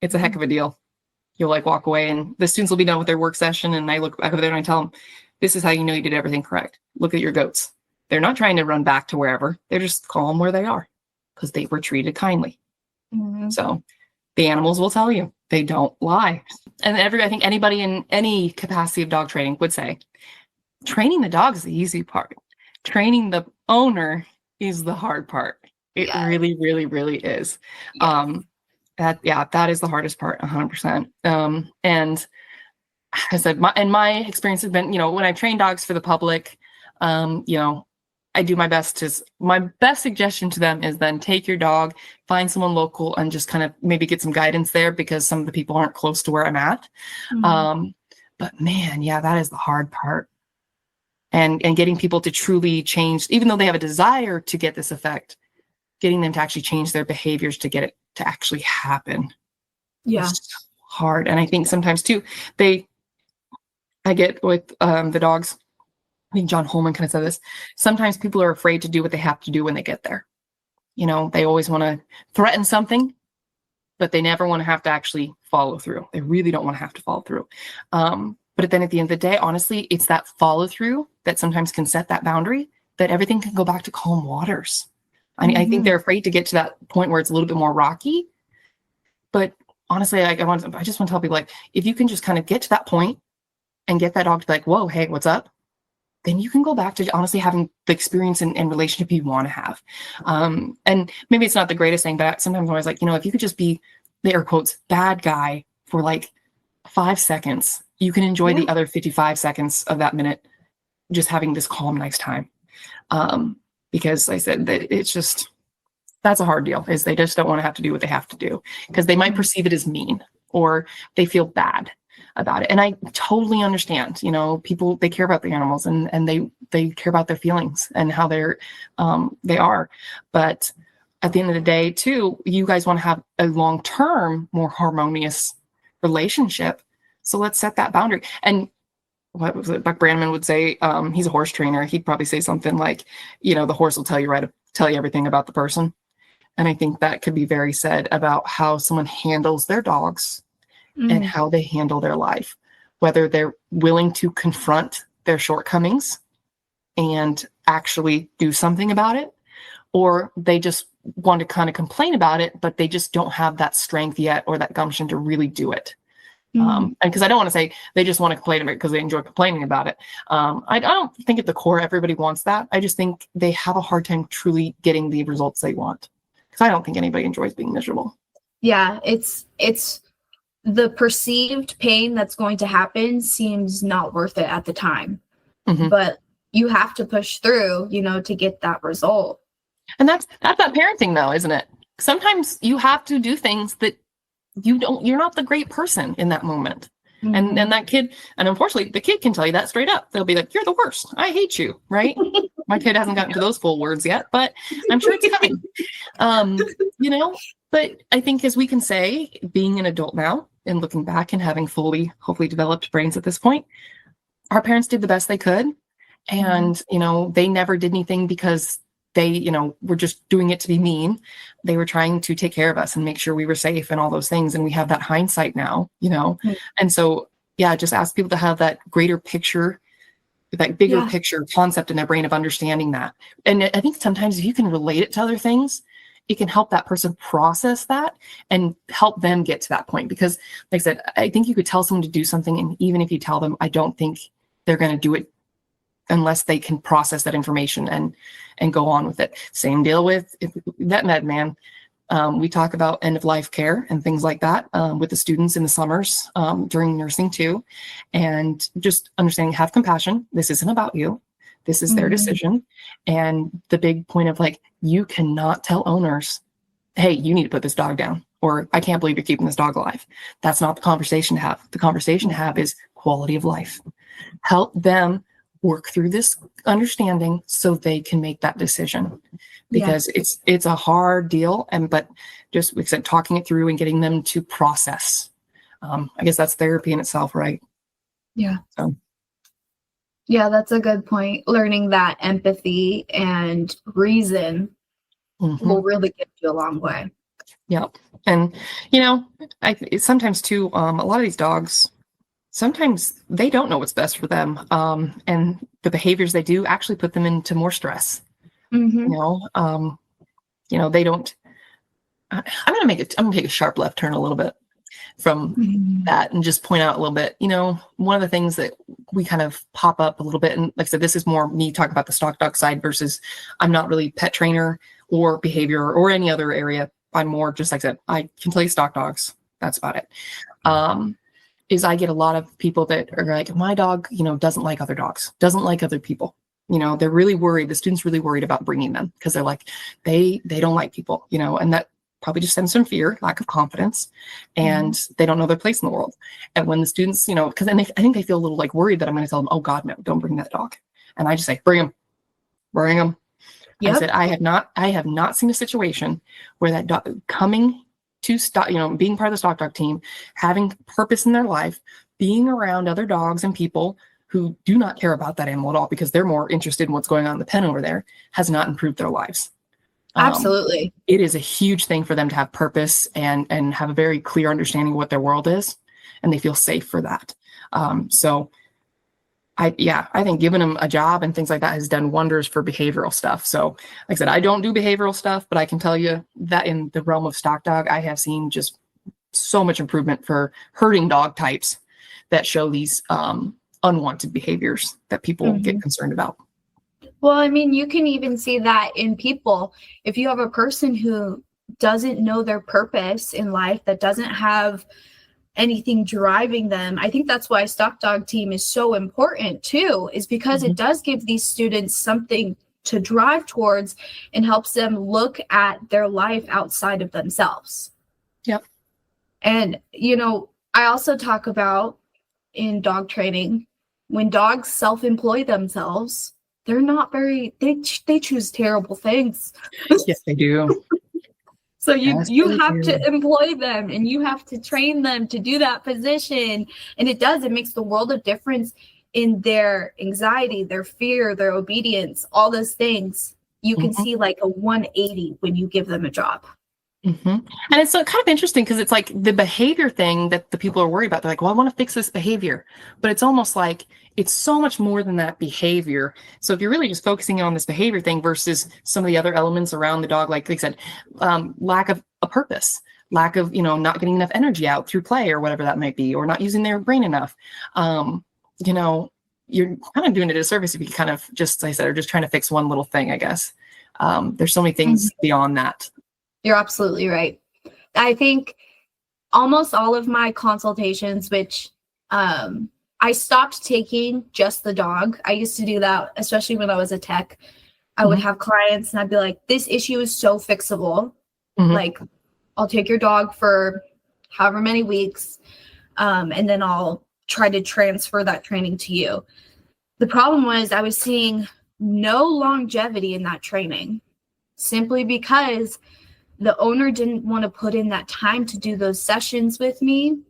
It's a heck of a deal. You'll like walk away and the students will be done with their work session. And I look back over there and I tell them, this is how you know you did everything correct. Look at your goats. They're not trying to run back to wherever. They're just calm where they are because they were treated kindly. So the animals will tell you, they don't lie. And I think anybody in any capacity of dog training would say, training the dog is the easy part. Training the owner is the hard part. It really, really, really is. That is the hardest part, 100%. And I said, my experience has been, when I train dogs for the public, I do my best my best suggestion to them is then take your dog, find someone local and just kind of maybe get some guidance there, because some of the people aren't close to where I'm at. But man, that is the hard part. And getting people to truly change, even though they have a desire to get this effect, getting them to actually change their behaviors to get it to actually happen. It's hard. And I think sometimes too, I get with the dogs, I think John Holman kind of said this, sometimes people are afraid to do what they have to do when they get there. They always want to threaten something, but they never want to have to actually follow through. They really don't want to have to follow through. But then at the end of the day, honestly, it's that follow through that sometimes can set that boundary that everything can go back to calm waters. I think they're afraid to get to that point where it's a little bit more rocky. But honestly, I just want to tell people, like, if you can just kind of get to that point and get that dog to be like, whoa, hey, what's up? Then you can go back to honestly having the experience and relationship you want to have. And maybe it's not the greatest thing, but sometimes I was like, if you could just be the air quotes bad guy for like 5 seconds, you can enjoy the other 55 seconds of that minute just having this calm, nice time. Because I said that it's just, that's a hard deal, is they just don't want to have to do what they have to do because they might perceive it as mean or they feel bad about it. And I totally understand, people, they care about the animals and they care about their feelings and how they are. But at the end of the day too, you guys want to have a long-term, more harmonious relationship. So let's set that boundary. And what was it? Buck Brannaman would say, he's a horse trainer. He'd probably say something like, the horse will tell you right tell you everything about the person. And I think that could be very said about how someone handles their dogs and how they handle their life, whether they're willing to confront their shortcomings and actually do something about it, or they just want to kind of complain about it, but they just don't have that strength yet or that gumption to really do it. And because I don't want to say they just want to complain about it because they enjoy complaining about it. I don't think at the core everybody wants that. I just think they have a hard time truly getting the results they want. Because I don't think anybody enjoys being miserable. Yeah, it's the perceived pain that's going to happen seems not worth it at the time. But you have to push through, to get that result. And that's that parenting though, isn't it? Sometimes you have to do things that you're not the great person in that moment. And that kid, and unfortunately the kid can tell you that straight up. They'll be like, you're the worst. I hate you. Right. My kid hasn't gotten to those full words yet, but I'm sure it's coming. But I think as we can say, being an adult now and looking back and having fully, hopefully developed brains at this point, our parents did the best they could. And, they never did anything because they, were just doing it to be mean. They were trying to take care of us and make sure we were safe and all those things. And we have that hindsight now, And so, just ask people to have that greater picture, that bigger picture concept in their brain of understanding that. And I think sometimes if you can relate it to other things, it can help that person process that and help them get to that point. Because like I said, I think you could tell someone to do something. And even if you tell them, I don't think they're going to do it unless they can process that information and go on with it. Same deal with vet med, man. We talk about end of life care and things like that with the students in the summers during nursing too. And just understanding, have compassion. This isn't about you. This is their decision. And the big point of you cannot tell owners, hey, you need to put this dog down, or I can't believe you're keeping this dog alive. That's not the conversation to have. The conversation to have is quality of life. Help them work through this understanding so they can make that decision, because it's a hard deal. But just, like I said, talking it through and getting them to process. I guess that's therapy in itself, right? Yeah. So. Yeah, that's a good point. Learning that empathy and reason will really get you a long way. Yep. And, sometimes too, a lot of these dogs, sometimes they don't know what's best for them. And the behaviors they do actually put them into more stress. They don't, I'm going to take a sharp left turn a little bit from that and just point out a little bit, one of the things that we kind of pop up a little bit. And like I said, this is more me talking about the stock dog side versus I'm not really pet trainer or behavior or any other area. I'm more just like I said, I can tell you stock dogs. That's about it. Is I get a lot of people that are like, my dog, doesn't like other dogs, doesn't like other people. They're really worried. The student's really worried about bringing them because they're like, they don't like people, and that probably just stems from fear, lack of confidence, and they don't know their place in the world. And when the students, because I think they feel a little worried that I'm going to tell them, oh God, no, don't bring that dog. And I just say, bring him. Yep. I said, I have not seen a situation where that dog coming to stop, being part of the stock dog team, having purpose in their life, being around other dogs and people who do not care about that animal at all because they're more interested in what's going on in the pen over there, has not improved their lives. Absolutely. It is a huge thing for them to have purpose and have a very clear understanding of what their world is, and they feel safe for that. So I think giving them a job and things like that has done wonders for behavioral stuff. So like I said, I don't do behavioral stuff, but I can tell you that in the realm of stock dog, I have seen just so much improvement for herding dog types that show these unwanted behaviors that people get concerned about. Well, I mean, you can even see that in people. If you have a person who doesn't know their purpose in life, that doesn't have anything driving them, I think that's why stock dog team is so important too, is because it does give these students something to drive towards and helps them look at their life outside of themselves. Yep. And, I also talk about in dog training, when dogs self-employ themselves, they're not they choose terrible things. Yes, they do. So you have to employ them and you have to train them to do that position. And it makes the world of difference in their anxiety, their fear, their obedience, all those things. you can Mhm. see like a 180 when you give them a job. Mm-hmm. And it's so kind of interesting because it's like the behavior thing that the people are worried about. They're like, well, I want to fix this behavior, but it's almost like it's so much more than that behavior. So if you're really just focusing on this behavior thing versus some of the other elements around the dog, like they said, lack of a purpose, lack of, not getting enough energy out through play or whatever that might be, or not using their brain enough, you know, you're kind of doing a disservice if you kind of just, like I said, are just trying to fix one little thing, I guess. There's so many things beyond that. You're absolutely right. I think almost all of my consultations, which I stopped taking just the dog. I used to do that, especially when I was a tech. I would have clients and I'd be like, this issue is so fixable. Like, I'll take your dog for however many weeks, and then I'll try to transfer that training to you. The problem was I was seeing no longevity in that training simply because the owner didn't want to put in that time to do those sessions with me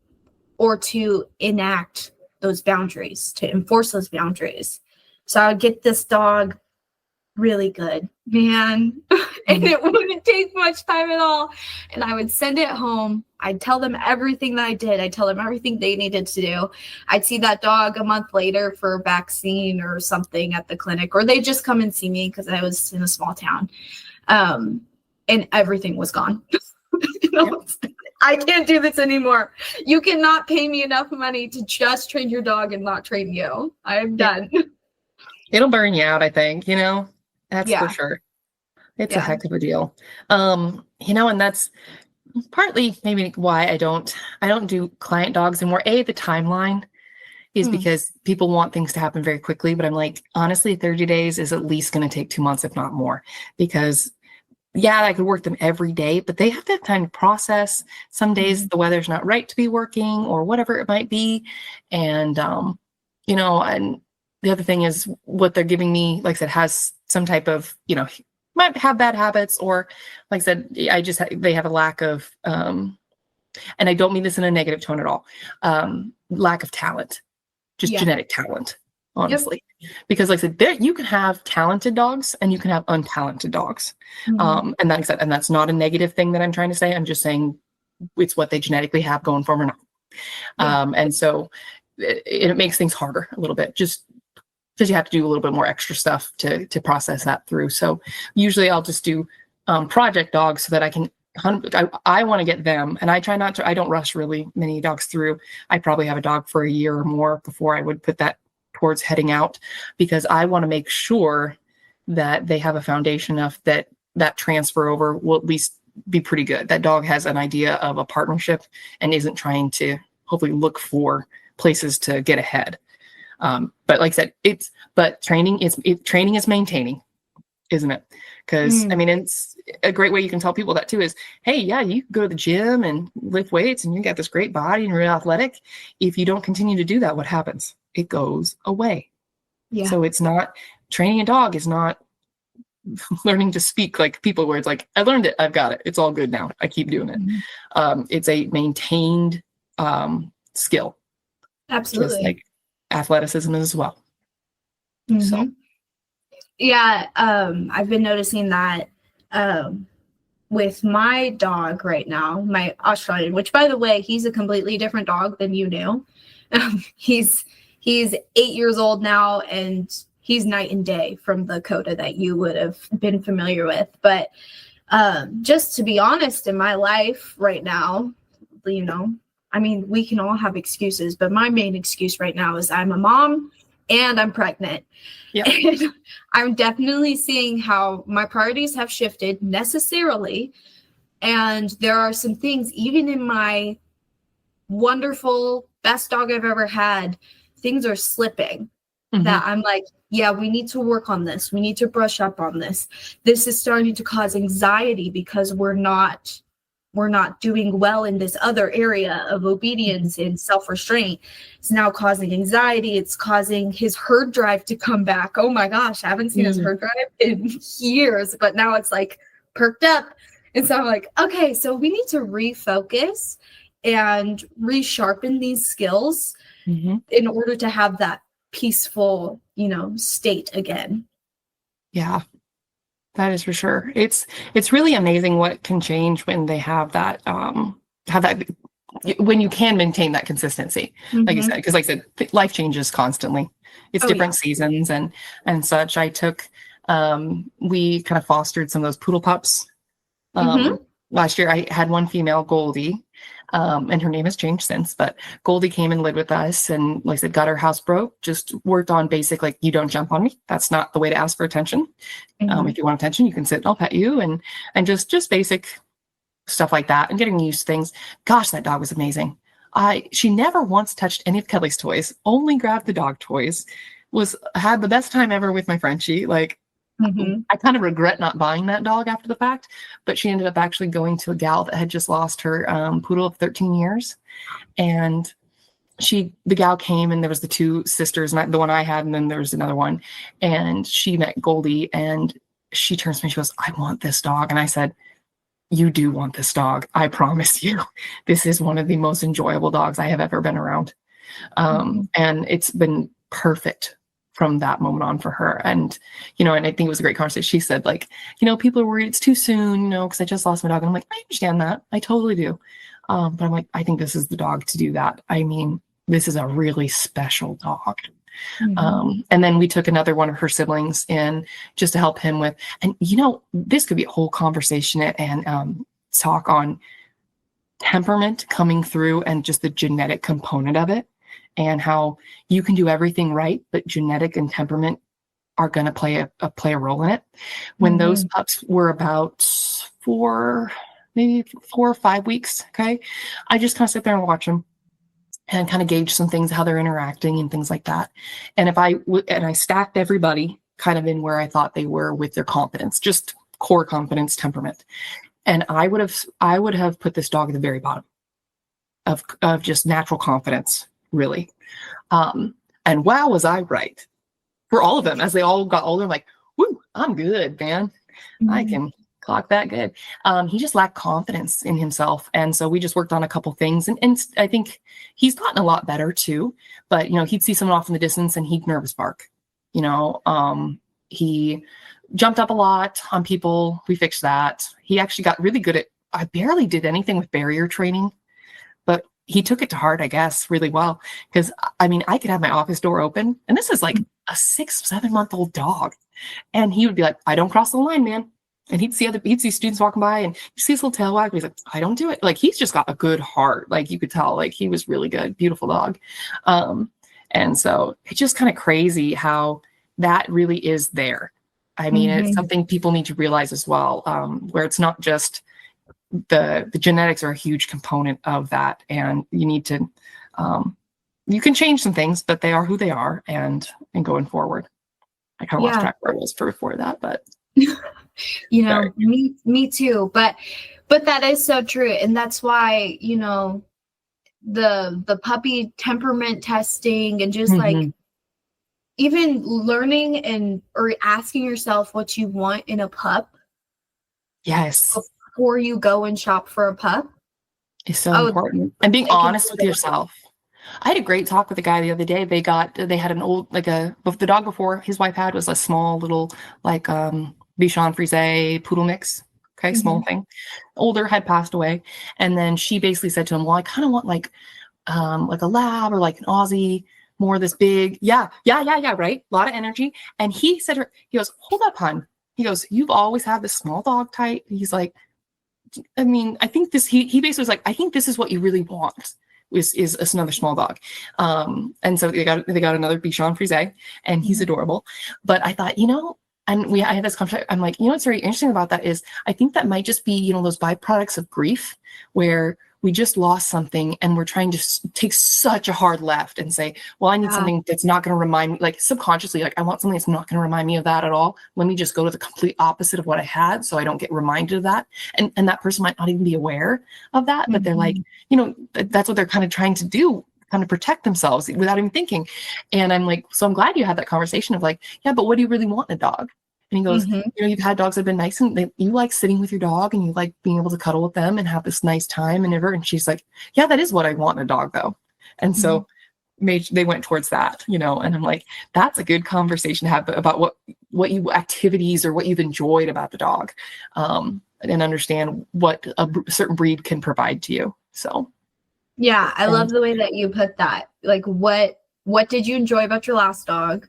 or to enact those boundaries, to enforce those boundaries. So I would get this dog really good, man. And it wouldn't take much time at all. And I would send it home. I'd tell them everything that I did. I'd tell them everything they needed to do. I'd see that dog a month later for a vaccine or something at the clinic, or they'd just come and see me because I was in a small town. And everything was gone. I can't do this anymore. You cannot pay me enough money to just train your dog and not train you. I'm done. It'll burn you out, I think, that's for sure. It's a heck of a deal. And that's partly maybe why I don't do client dogs anymore. The timeline is because people want things to happen very quickly, but I'm like, honestly, 30 days is at least going to take 2 months, if not more, because I could work them every day, but they have to have time to process. Some days the weather's not right to be working or whatever it might be. And, and the other thing is what they're giving me, like I said, has some type of, might have bad habits, or like I said, they have a lack of, and I don't mean this in a negative tone at all, lack of talent, just genetic talent, honestly. Because like I said, you can have talented dogs and you can have untalented dogs. And that's not a negative thing that I'm trying to say. I'm just saying it's what they genetically have going for them or not. And so it makes things harder a little bit, just because you have to do a little bit more extra stuff to process that through. So usually I'll just do project dogs so that I can, I want to get them, and I try not to, I don't rush really many dogs through. I probably have a dog for a year or more before I would put that towards heading out, because I want to make sure that they have a foundation enough that transfer over will at least be pretty good. That dog has an idea of a partnership and isn't trying to hopefully look for places to get ahead. But like I said, training is maintaining, isn't it? Because I mean, it's a great way you can tell people that too is, hey, you go to the gym and lift weights and you got this great body and you're athletic. If you don't continue to do that, what happens? It goes away. So it's not, training a dog is not learning to speak like people, where it's like, I learned it, I've got it, it's all good now, I keep doing it. It's a maintained skill. Absolutely. Just like athleticism as well. So I've been noticing that with my dog right now, my Australian, which by the way, he's a completely different dog than you knew. He's 8 years old now, and he's night and day from the Coda that you would have been familiar with. But just to be honest, in my life right now, I mean, we can all have excuses, but my main excuse right now is I'm a mom and I'm pregnant. And I'm definitely seeing how my priorities have shifted necessarily. And there are some things, even in my wonderful, best dog I've ever had, things are slipping that I'm like, we need to work on this. We need to brush up on this. This is starting to cause anxiety because we're not doing well in this other area of obedience and self-restraint. It's now causing anxiety. It's causing his herd drive to come back. Oh my gosh, I haven't seen his herd drive in years, but now it's like perked up. And so I'm like, okay, so we need to refocus and resharpen these skills in order to have that peaceful, state again. That is for sure. It's really amazing what can change when they have that when you can maintain that consistency. Like you said, because like I said, life changes constantly. It's different seasons and such. I took we kind of fostered some of those poodle pups. Last year I had one female, Goldie, and her name has changed since, but Goldie came and lived with us, and like I said, got her house broke, just worked on basic, like, you don't jump on me. That's not the way to ask for attention. If you want attention, you can sit and I'll pet you, and just basic stuff like that, and getting used to things. Gosh, that dog was amazing. She never once touched any of Kelly's toys, only grabbed the dog toys, had the best time ever with my Frenchie. Like, I kind of regret not buying that dog after the fact, but she ended up actually going to a gal that had just lost her poodle of 13 years. And the gal came, and there was the two sisters, and the one I had, and then there was another one. And she met Goldie, and she turns to me, she goes, "I want this dog." And I said, "You do want this dog. I promise you. This is one of the most enjoyable dogs I have ever been around." And it's been perfect from that moment on for her. And, and I think it was a great conversation. She said, like, people are worried it's too soon, because I just lost my dog. And I'm like, I understand that. I totally do. But I'm like, I think this is the dog to do that. I mean, this is a really special dog. And then we took another one of her siblings in just to help him with, and this could be a whole conversation and talk on temperament coming through and just the genetic component of it, and how you can do everything right, but genetic and temperament are going to play a role in it. When those pups were about maybe 4 or 5 weeks, okay, I just kind of sit there and watch them and kind of gauge some things, how they're interacting and things like that. And I stacked everybody kind of in where I thought they were with their confidence, just core confidence, temperament. And I would have put this dog at the very bottom of just natural confidence, really. And wow, was I right for all of them. As they all got older, I'm like, woo, I'm good, man. I can clock that good. He just lacked confidence in himself. And so we just worked on a couple things. And I think he's gotten a lot better too. But, he'd see someone off in the distance and he'd nervous bark. He jumped up a lot on people. We fixed that. He actually got really good I barely did anything with barrier training, but he took it to heart, I guess, really well. Because, I mean, I could have my office door open, and this is like a 6-7-month-old dog. And he would be like, "I don't cross the line, man." And he'd see students walking by, and you see his little tail wag. He's like, "I don't do it." Like, he's just got a good heart. Like, you could tell, like, he was really good, beautiful dog. And so it's just kind of crazy how that really is there. I mean, it's something people need to realize as well, where it's not just the genetics are a huge component of that. And you need to, you can change some things, but they are who they are, and going forward. I kind of lost track where I was before that, but me too. But that is so true. And that's why, the puppy temperament testing and just like even learning or asking yourself what you want in a pup. Yes. Before you go and shop for a pup is so important. And being honest with yourself. I had a great talk with a guy the other day. They had an old, the dog before his wife had was a small little, Bichon Frise poodle mix. Okay. Small thing. Older, had passed away. And then she basically said to him, "Well, I kind of want like a lab or like an Aussie, more this big." Yeah. Right. A lot of energy. And he said, he goes, "Hold up, hon." He goes, "You've always had this small dog type." He's like, I mean, I think this, he basically was like, "I think this is what you really want is another small dog." And so they got another Bichon Frise, and he's adorable. But I thought, and I had this conversation. I'm like, what's very interesting about that is I think that might just be, those byproducts of grief where we just lost something and we're trying to take such a hard left and say, well, I need something that's not going to remind me, like subconsciously, like I want something that's not going to remind me of that at all. Let me just go to the complete opposite of what I had so I don't get reminded of that. And that person might not even be aware of that, but they're like, that's what they're kind of trying to do, kind of protect themselves without even thinking. And I'm like, so I'm glad you had that conversation of like, yeah, but what do you really want in a dog? And he goes, you've had dogs that have been nice, and you like sitting with your dog and you like being able to cuddle with them and have this nice time and ever. And she's like, yeah, that is what I want in a dog though. And so they went towards that, and I'm like, that's a good conversation to have about what you activities or what you've enjoyed about the dog, and understand what a certain breed can provide to you. So yeah, I love the way that you put that. Like, what did you enjoy about your last dog,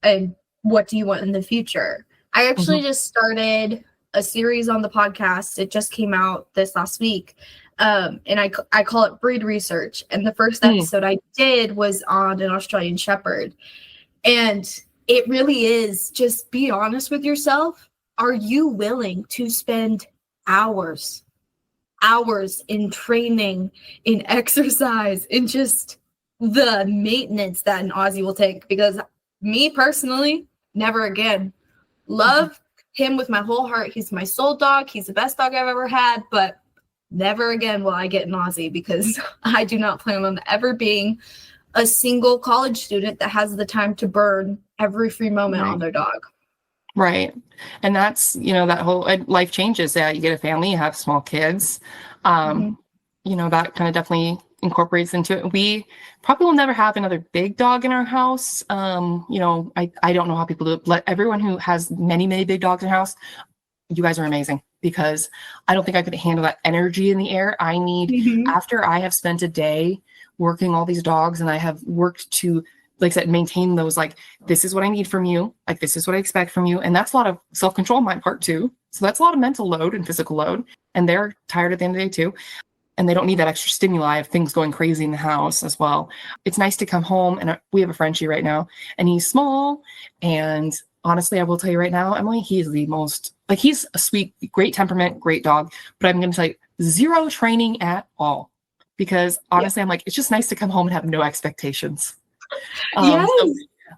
and what do you want in the future? I actually just started a series on the podcast. It just came out this last week. And I call it Breed Research. And the first episode I did was on an Australian Shepherd. And it really is just be honest with yourself. Are you willing to spend hours in training, in exercise, in just the maintenance that an Aussie will take? Because me personally, never again. Love him with my whole heart. He's my soul dog. He's the best dog I've ever had, but never again will I get an Aussie, because I do not plan on ever being a single college student that has the time to burn every free moment on their dog. Right. And that's, that whole life changes. Yeah. You get a family, you have small kids. That kind of definitely incorporates into it. We probably will never have another big dog in our house. I don't know how people do it. Let everyone who has many, many big dogs in their house, you guys are amazing, because I don't think I could handle that energy in the air. I need, after I have spent a day working all these dogs, and I have worked to, like I said, maintain those, like, this is what I need from you. Like, this is what I expect from you. And that's a lot of self-control on my part too. So that's a lot of mental load and physical load. And they're tired at the end of the day too. And they don't need that extra stimuli of things going crazy in the house as well. It's nice to come home, and we have a Frenchie right now, and he's small. And honestly, I will tell you right now, Emily, he's the most, like, he's a sweet, great temperament, great dog. But I'm going to tell you, zero training at all. Because honestly, I'm like, it's just nice to come home and have no expectations. Yes. So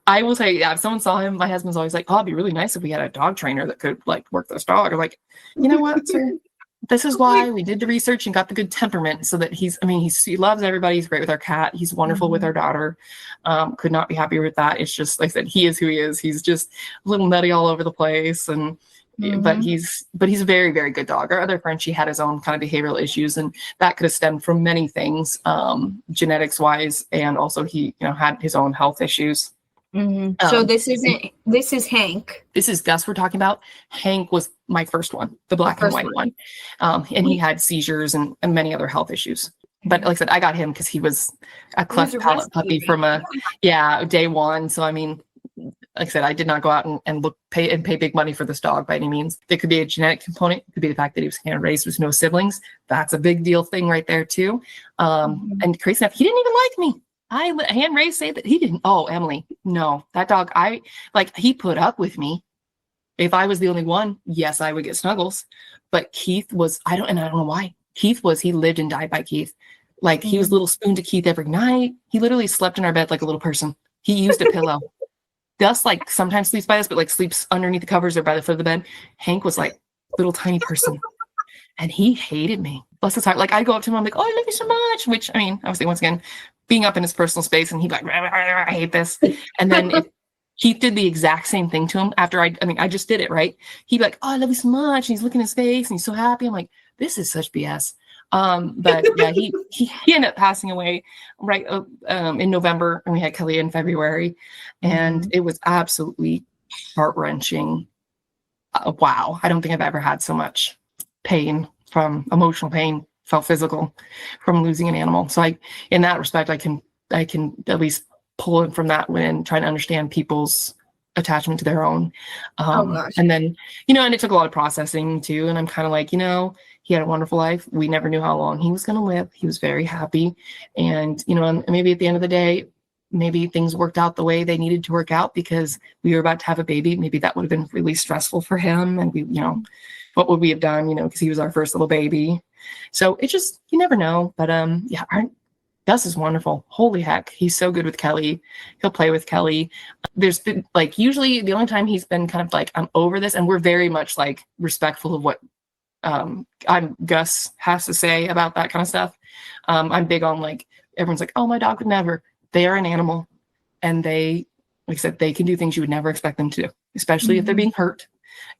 I will say, if someone saw him, my husband's always like, oh, it'd be really nice if we had a dog trainer that could, like, work this dog. I'm like, you know what, sir? This is why we did the research and got the good temperament, so that he loves everybody. He's great with our cat. He's wonderful with our daughter. Could not be happier with that. It's just, like I said, he is who he is. He's just a little nutty all over the place. And, but he's a very, very good dog. Our other Frenchie had his own kind of behavioral issues, and that could have stemmed from many things, genetics wise. And also he, had his own health issues. So this is Hank. This is Gus we're talking about. Hank was my first one, the black and white one. And he had seizures and many other health issues. But like I said, I got him because he was a cleft palate puppy from day one. So, I mean, like I said, I did not go out and pay big money for this dog by any means. It could be a genetic component. It could be the fact that he was hand raised with no siblings. That's a big deal thing right there too. And crazy enough, he didn't even like me. I hand raised say that he didn't. Oh, Emily, no, that dog, he put up with me. If I was the only one, yes, I would get snuggles. But Keith was, I don't know why. He lived and died by Keith. Like, he was a little spoon to Keith every night. He literally slept in our bed like a little person. He used a pillow. Gus, like, sometimes sleeps by us, but like sleeps underneath the covers or by the foot of the bed. Hank was like little tiny person. And he hated me. Bless his heart. Like, I go up to him, I'm like, oh, I love you so much. Which, I mean, obviously, once again, being up in his personal space, and he'd be like, I hate this. And then Keith did the exact same thing to him after I just did it, right? He'd be like, oh, I love you so much. And he's looking at his face, and he's so happy. I'm like, this is such BS. But yeah, he ended up passing away right in November, and we had Kelly in February, and it was absolutely heart-wrenching. Wow. I don't think I've ever had so much pain, from emotional pain, felt physical, from losing an animal. So in that respect, I can at least pull in from that when trying to understand people's attachment to their own. And then, and it took a lot of processing too. And I'm kind of like, he had a wonderful life. We never knew how long he was going to live. He was very happy. And, and maybe at the end of the day, maybe things worked out the way they needed to work out, because we were about to have a baby. Maybe that would have been really stressful for him. And we, what would we have done, because he was our first little baby. So it just, you never know. But Gus is wonderful. Holy heck. He's so good with Kelly. He'll play with Kelly. There's been, like, usually the only time he's been kind of like, I'm over this. And we're very much like respectful of what Gus has to say about that kind of stuff. I'm big on, like, everyone's like, oh, my dog would never. They are an animal. And they, like I said, they can do things you would never expect them to do, especially if they're being hurt,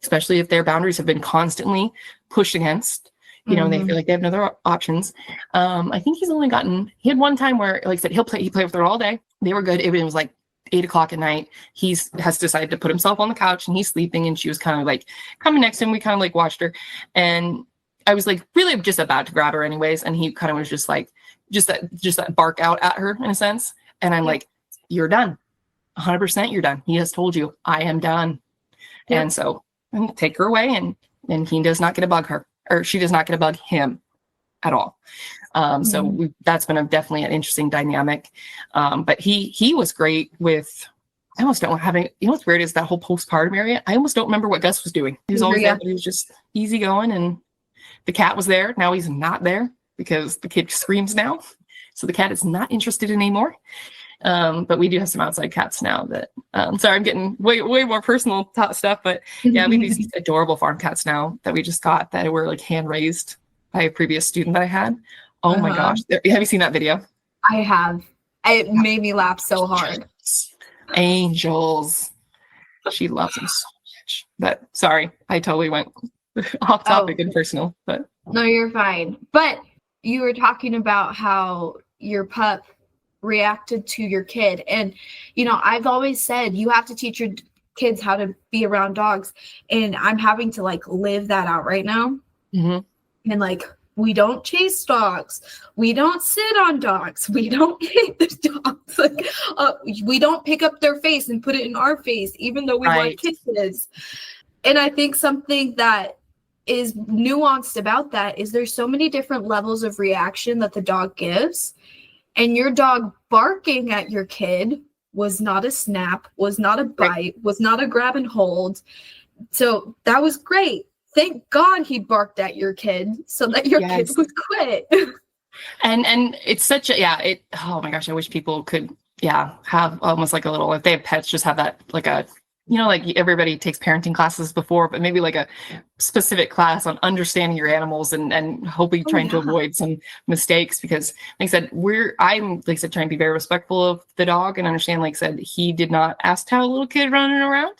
especially if their boundaries have been constantly pushed against. you know, and they feel like they have no other options. I think he had one time where, like I said, he played with her all day. They were good. It was like 8 o'clock at night. Has decided to put himself on the couch and he's sleeping, and she was kind of like coming next to him. We kind of like watched her, and I was like really just about to grab her anyways. And he kind of was just like, just that bark out at her in a sense. And I'm like, you're done. 100% you're done. He has told you I am done. Yeah. And so I'm gonna take her away, and he does not get to bug her, or she does not get to bug him at all. So that's been definitely an interesting dynamic. But he was great with, I almost don't have any, you know, what's weird is that whole postpartum area. I almost don't remember what Gus was doing. He was always there, but he was just easy going, and the cat was there. Now he's not there because the kid screams now. So the cat is not interested in anymore. But we do have some outside cats now that, sorry, I'm getting way more personal stuff, but yeah, we have these adorable farm cats now that we just got that were like hand raised by a previous student that I had. Oh my gosh. Have you seen that video? I have. It made me laugh so hard. Angels. She loves them so much. But sorry, I totally went off topic and personal, but no, you're fine. But you were talking about how your pup reacted to your kid. And, you know, I've always said you have to teach your kids how to be around dogs. And I'm having to like live that out right now. Mm-hmm. And like, we don't chase dogs. We don't sit on dogs. We don't hit the dogs. Like, we don't pick up their face and put it in our face, even though we want kisses. And I think something that is nuanced about that is there's so many different levels of reaction that the dog gives. And your dog barking at your kid was not a snap, was not a bite, was not a grab and hold. So that was great. Thank God he barked at your kid so that your kid would quit. And it's such a, oh my gosh, I wish people could, have almost like a little, if they have pets, just have that, like a, you know, like everybody takes parenting classes before, but maybe like a specific class on understanding your animals and hopefully trying to avoid some mistakes, because like I said, I'm like I said, trying to be very respectful of the dog and understand, like I said, he did not ask to have a little kid running around.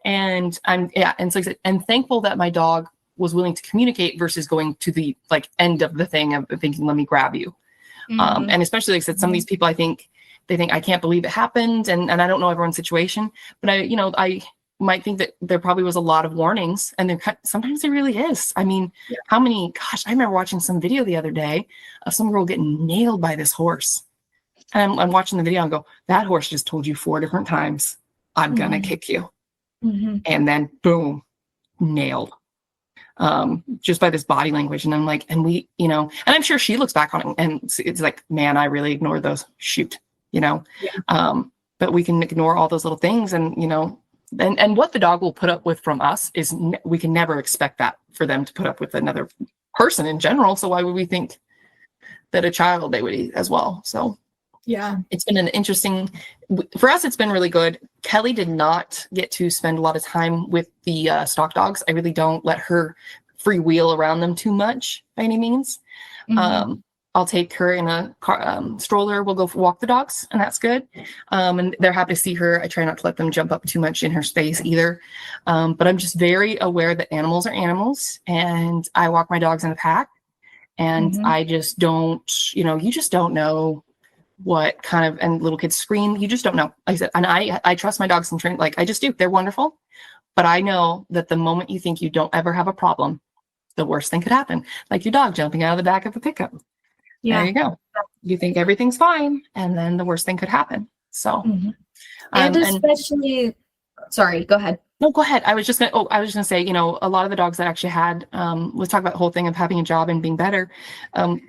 And and so like I said, I'm thankful that my dog was willing to communicate versus going to the like end of the thing of thinking, let me grab you. Mm-hmm. And especially like I said, some of these people, I think they think I can't believe it happened. And I don't know everyone's situation, but I might think that there probably was a lot of warnings, and sometimes there really is. I mean, how many, gosh, I remember watching some video the other day of some girl getting nailed by this horse. And I'm watching the video and go, that horse just told you 4 different times, I'm going to kick you. Mm-hmm. And then boom, nailed. Just by this body language. And I'm like, and we, and I'm sure she looks back on it and it's like, man, I really ignored those. Shoot, but we can ignore all those little things. And, and what the dog will put up with from us is we can never expect that for them to put up with another person in general. So why would we think that a child they would eat as well? So yeah, it's been an interesting, for us, it's been really good. Kelly did not get to spend a lot of time with the stock dogs. I really don't let her freewheel around them too much by any means. Mm-hmm. I'll take her in a car, stroller. We'll go walk the dogs, and that's good. And they're happy to see her. I try not to let them jump up too much in her space either. But I'm just very aware that animals are animals, and I walk my dogs in a pack. And I just don't, you just don't know what kind of, and little kids scream. You just don't know. Like I said, and I trust my dogs and train, like I just do. They're wonderful. But I know that the moment you think you don't ever have a problem, the worst thing could happen. Like your dog jumping out of the back of a pickup. Yeah. There you go. You think everything's fine, and then the worst thing could happen. So, and especially, sorry, go ahead. No, go ahead. I was just gonna say, a lot of the dogs that I actually had, let's talk about the whole thing of having a job and being better.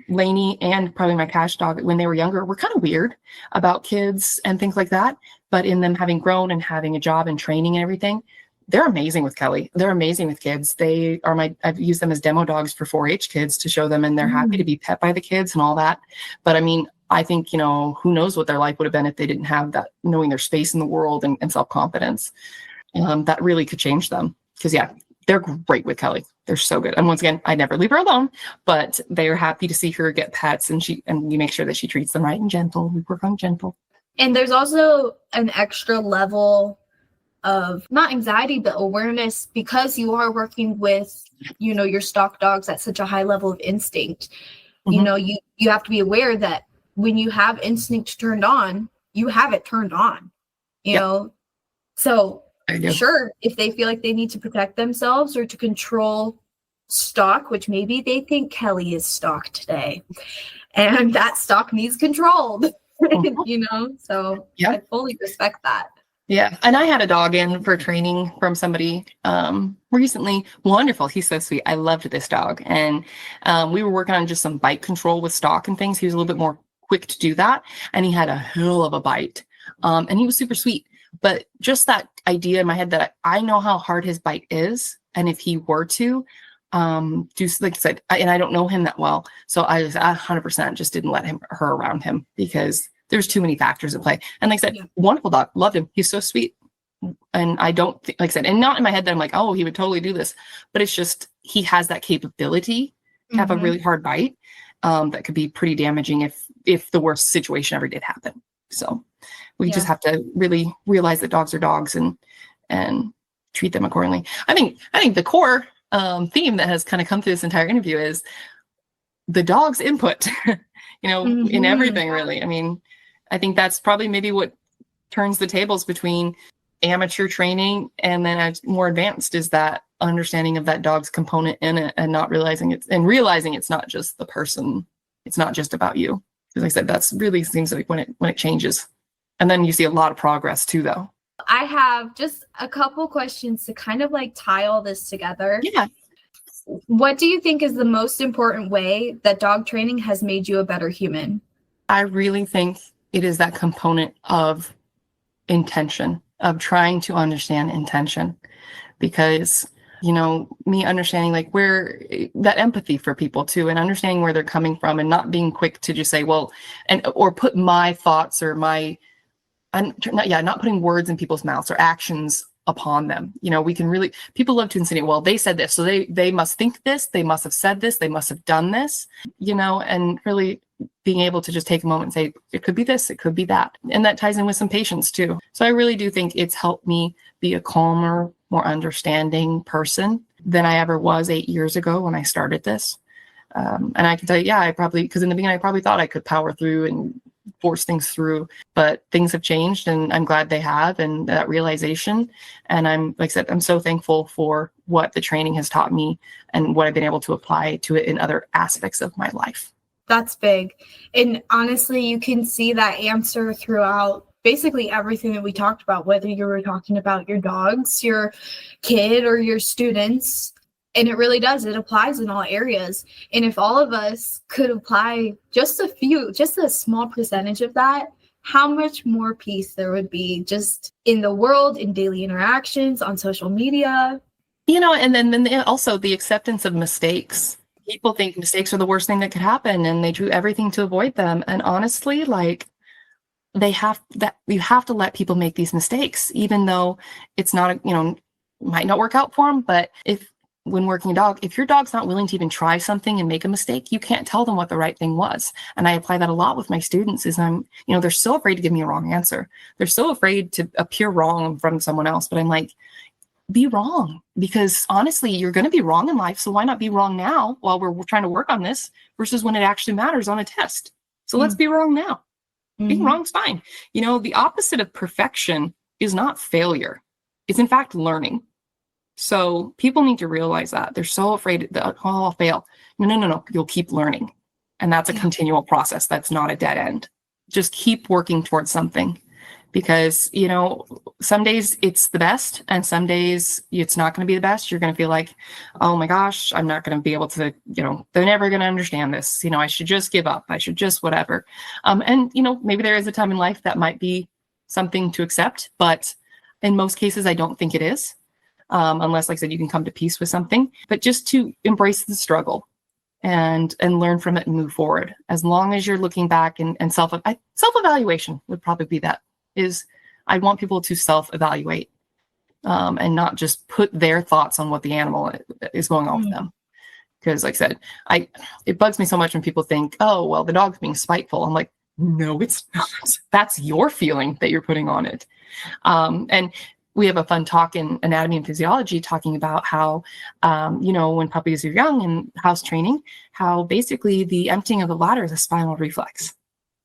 Lainey and probably my Cash dog, when they were younger, were kind of weird about kids and things like that. But in them having grown and having a job and training and everything, they're amazing with Kelly. They're amazing with kids. They are I've used them as demo dogs for 4-H kids to show them, and they're happy to be pet by the kids and all that. But I mean, I think, who knows what their life would have been if they didn't have that, knowing their space in the world and self-confidence. That really could change them, because they're great with Kelly. They're so good. And once again, I never leave her alone, but they are happy to see her get pets, and you make sure that she treats them right and gentle. We work on gentle. And there's also an extra level of not anxiety, but awareness, because you are working with, you know, your stock dogs at such a high level of instinct. You know, you have to be aware that when you have instinct turned on, you have it turned on, you know? So sure, if they feel like they need to protect themselves or to control stock, which maybe they think Kelly is stock today, and that stock needs controlled, you know? So I fully respect that. Yeah. And I had a dog in for training from somebody recently. Wonderful. He's so sweet. I loved this dog. And we were working on just some bite control with stock and things. He was a little bit more quick to do that. And he had a hell of a bite. And he was super sweet. But just that idea in my head that I know how hard his bite is. And if he were to do, like I said, and I don't know him that well. So I was 100% just didn't let her around him because there's too many factors at play. And like I said, wonderful dog, loved him. He's so sweet. And I don't think, like I said, and not in my head that I'm like, oh, he would totally do this, but it's just, he has that capability to have a really hard bite that could be pretty damaging if the worst situation ever did happen. So we just have to really realize that dogs are dogs and treat them accordingly. I think the core theme that has kind of come through this entire interview is the dog's input, you know, in everything really. I mean, I think that's probably maybe what turns the tables between amateur training and then more advanced, is that understanding of that dog's component in it and not realizing it's not just the person. It's not just about you. Because like I said, that's really seems like when it changes. And then you see a lot of progress too, though. I have just a couple questions to kind of like tie all this together. Yeah. What do you think is the most important way that dog training has made you a better human? I really think it is that component of intention, of trying to understand intention, because, you know, me understanding like where that empathy for people too, and understanding where they're coming from and not being quick to just say, well, or put my thoughts or not putting words in people's mouths or actions upon them. You know, we can really, people love to insinuate, well, they said this, so they must think this, they must have said this, they must have done this, you know, and really being able to just take a moment and say, it could be this, it could be that. And that ties in with some patience too. So I really do think it's helped me be a calmer, more understanding person than I ever was 8 years ago when I started this. And I can tell you, because in the beginning, I probably thought I could power through and force things through, but things have changed and I'm glad they have, and that realization. And like I said, I'm so thankful for what the training has taught me and what I've been able to apply to it in other aspects of my life. That's big. And honestly, you can see that answer throughout basically everything that we talked about, whether you were talking about your dogs, your kid, or your students. And it really does. It applies in all areas. And if all of us could apply just a small percentage of that, how much more peace there would be just in the world, in daily interactions, on social media. You know, and then also the acceptance of mistakes. People think mistakes are the worst thing that could happen and they do everything to avoid them. And honestly, like you have to let people make these mistakes, even though it's not, might not work out for them. But when working a dog, if your dog's not willing to even try something and make a mistake, you can't tell them what the right thing was. And I apply that a lot with my students is they're so afraid to give me a wrong answer. They're so afraid to appear wrong in front of someone else. But I'm like, be wrong, because honestly, you're going to be wrong in life. So why not be wrong now while we're trying to work on this versus when it actually matters on a test? So let's be wrong now. Being wrong is fine. The opposite of perfection is not failure. It's in fact learning. So people need to realize that. They're so afraid that, I'll fail. No. You'll keep learning. And that's a continual process. That's not a dead end. Just keep working towards something. Because, some days it's the best and some days it's not going to be the best. You're going to feel like, oh my gosh, I'm not going to be able to, they're never going to understand this. I should just give up. I should just whatever. And maybe there is a time in life that might be something to accept, but in most cases, I don't think it is. Unless, like I said, you can come to peace with something, but just to embrace the struggle and learn from it and move forward. As long as you're looking back and self-evaluation would probably be that. I want people to self-evaluate and not just put their thoughts on what the animal is going on with them. Because like I said, it bugs me so much when people think, oh, well, the dog's being spiteful. I'm like, no, it's not. That's your feeling that you're putting on it. And we have a fun talk in anatomy and physiology talking about how, when puppies are young and house training, how basically the emptying of the bladder is a spinal reflex.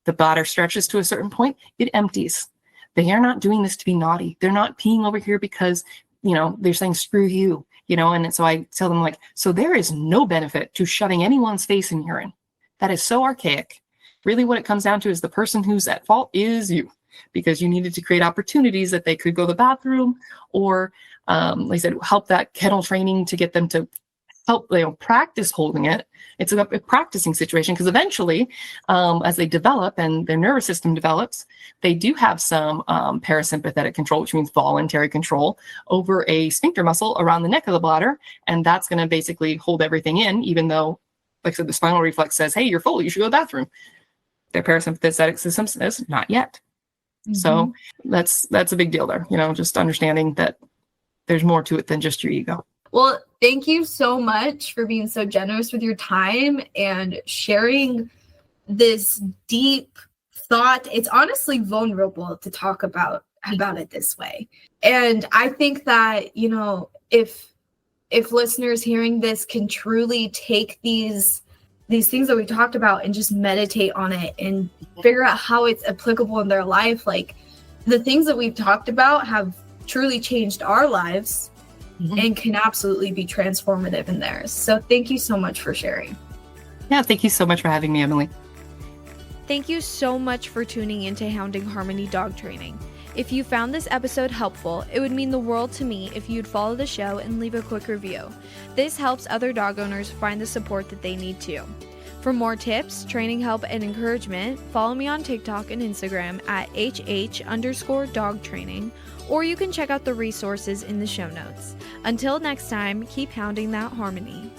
The bladder stretches to a certain point, it empties. They are not doing this to be naughty. They're not peeing over here because, they're saying, screw you, and so I tell them so there is no benefit to shoving anyone's face in urine. That is so archaic. Really what it comes down to is the person who's at fault is you, because you needed to create opportunities that they could go to the bathroom or, like I said, help that kennel training to get them to help, practice holding it. It's a practicing situation because eventually, as they develop and their nervous system develops, they do have some parasympathetic control, which means voluntary control over a sphincter muscle around the neck of the bladder. And that's going to basically hold everything in, even though, like I said, the spinal reflex says, hey, you're full, you should go to the bathroom. Their parasympathetic system says, not yet. Mm-hmm. So that's a big deal there, just understanding that there's more to it than just your ego. Well, thank you so much for being so generous with your time and sharing this deep thought. It's honestly vulnerable to talk about it this way. And I think that, if listeners hearing this can truly take these things that we talked about and just meditate on it and figure out how it's applicable in their life, the things that we've talked about have truly changed our lives. Mm-hmm. And can absolutely be transformative in theirs. So thank you so much for sharing. Yeah, thank you so much for having me, Emily. Thank you so much for tuning into Hounding Harmony Dog Training. If you found this episode helpful, it would mean the world to me if you'd follow the show and leave a quick review. This helps other dog owners find the support that they need too. For more tips, training help, and encouragement, follow me on TikTok and Instagram at HH_dog training, or you can check out the resources in the show notes. Until next time, keep hounding that harmony.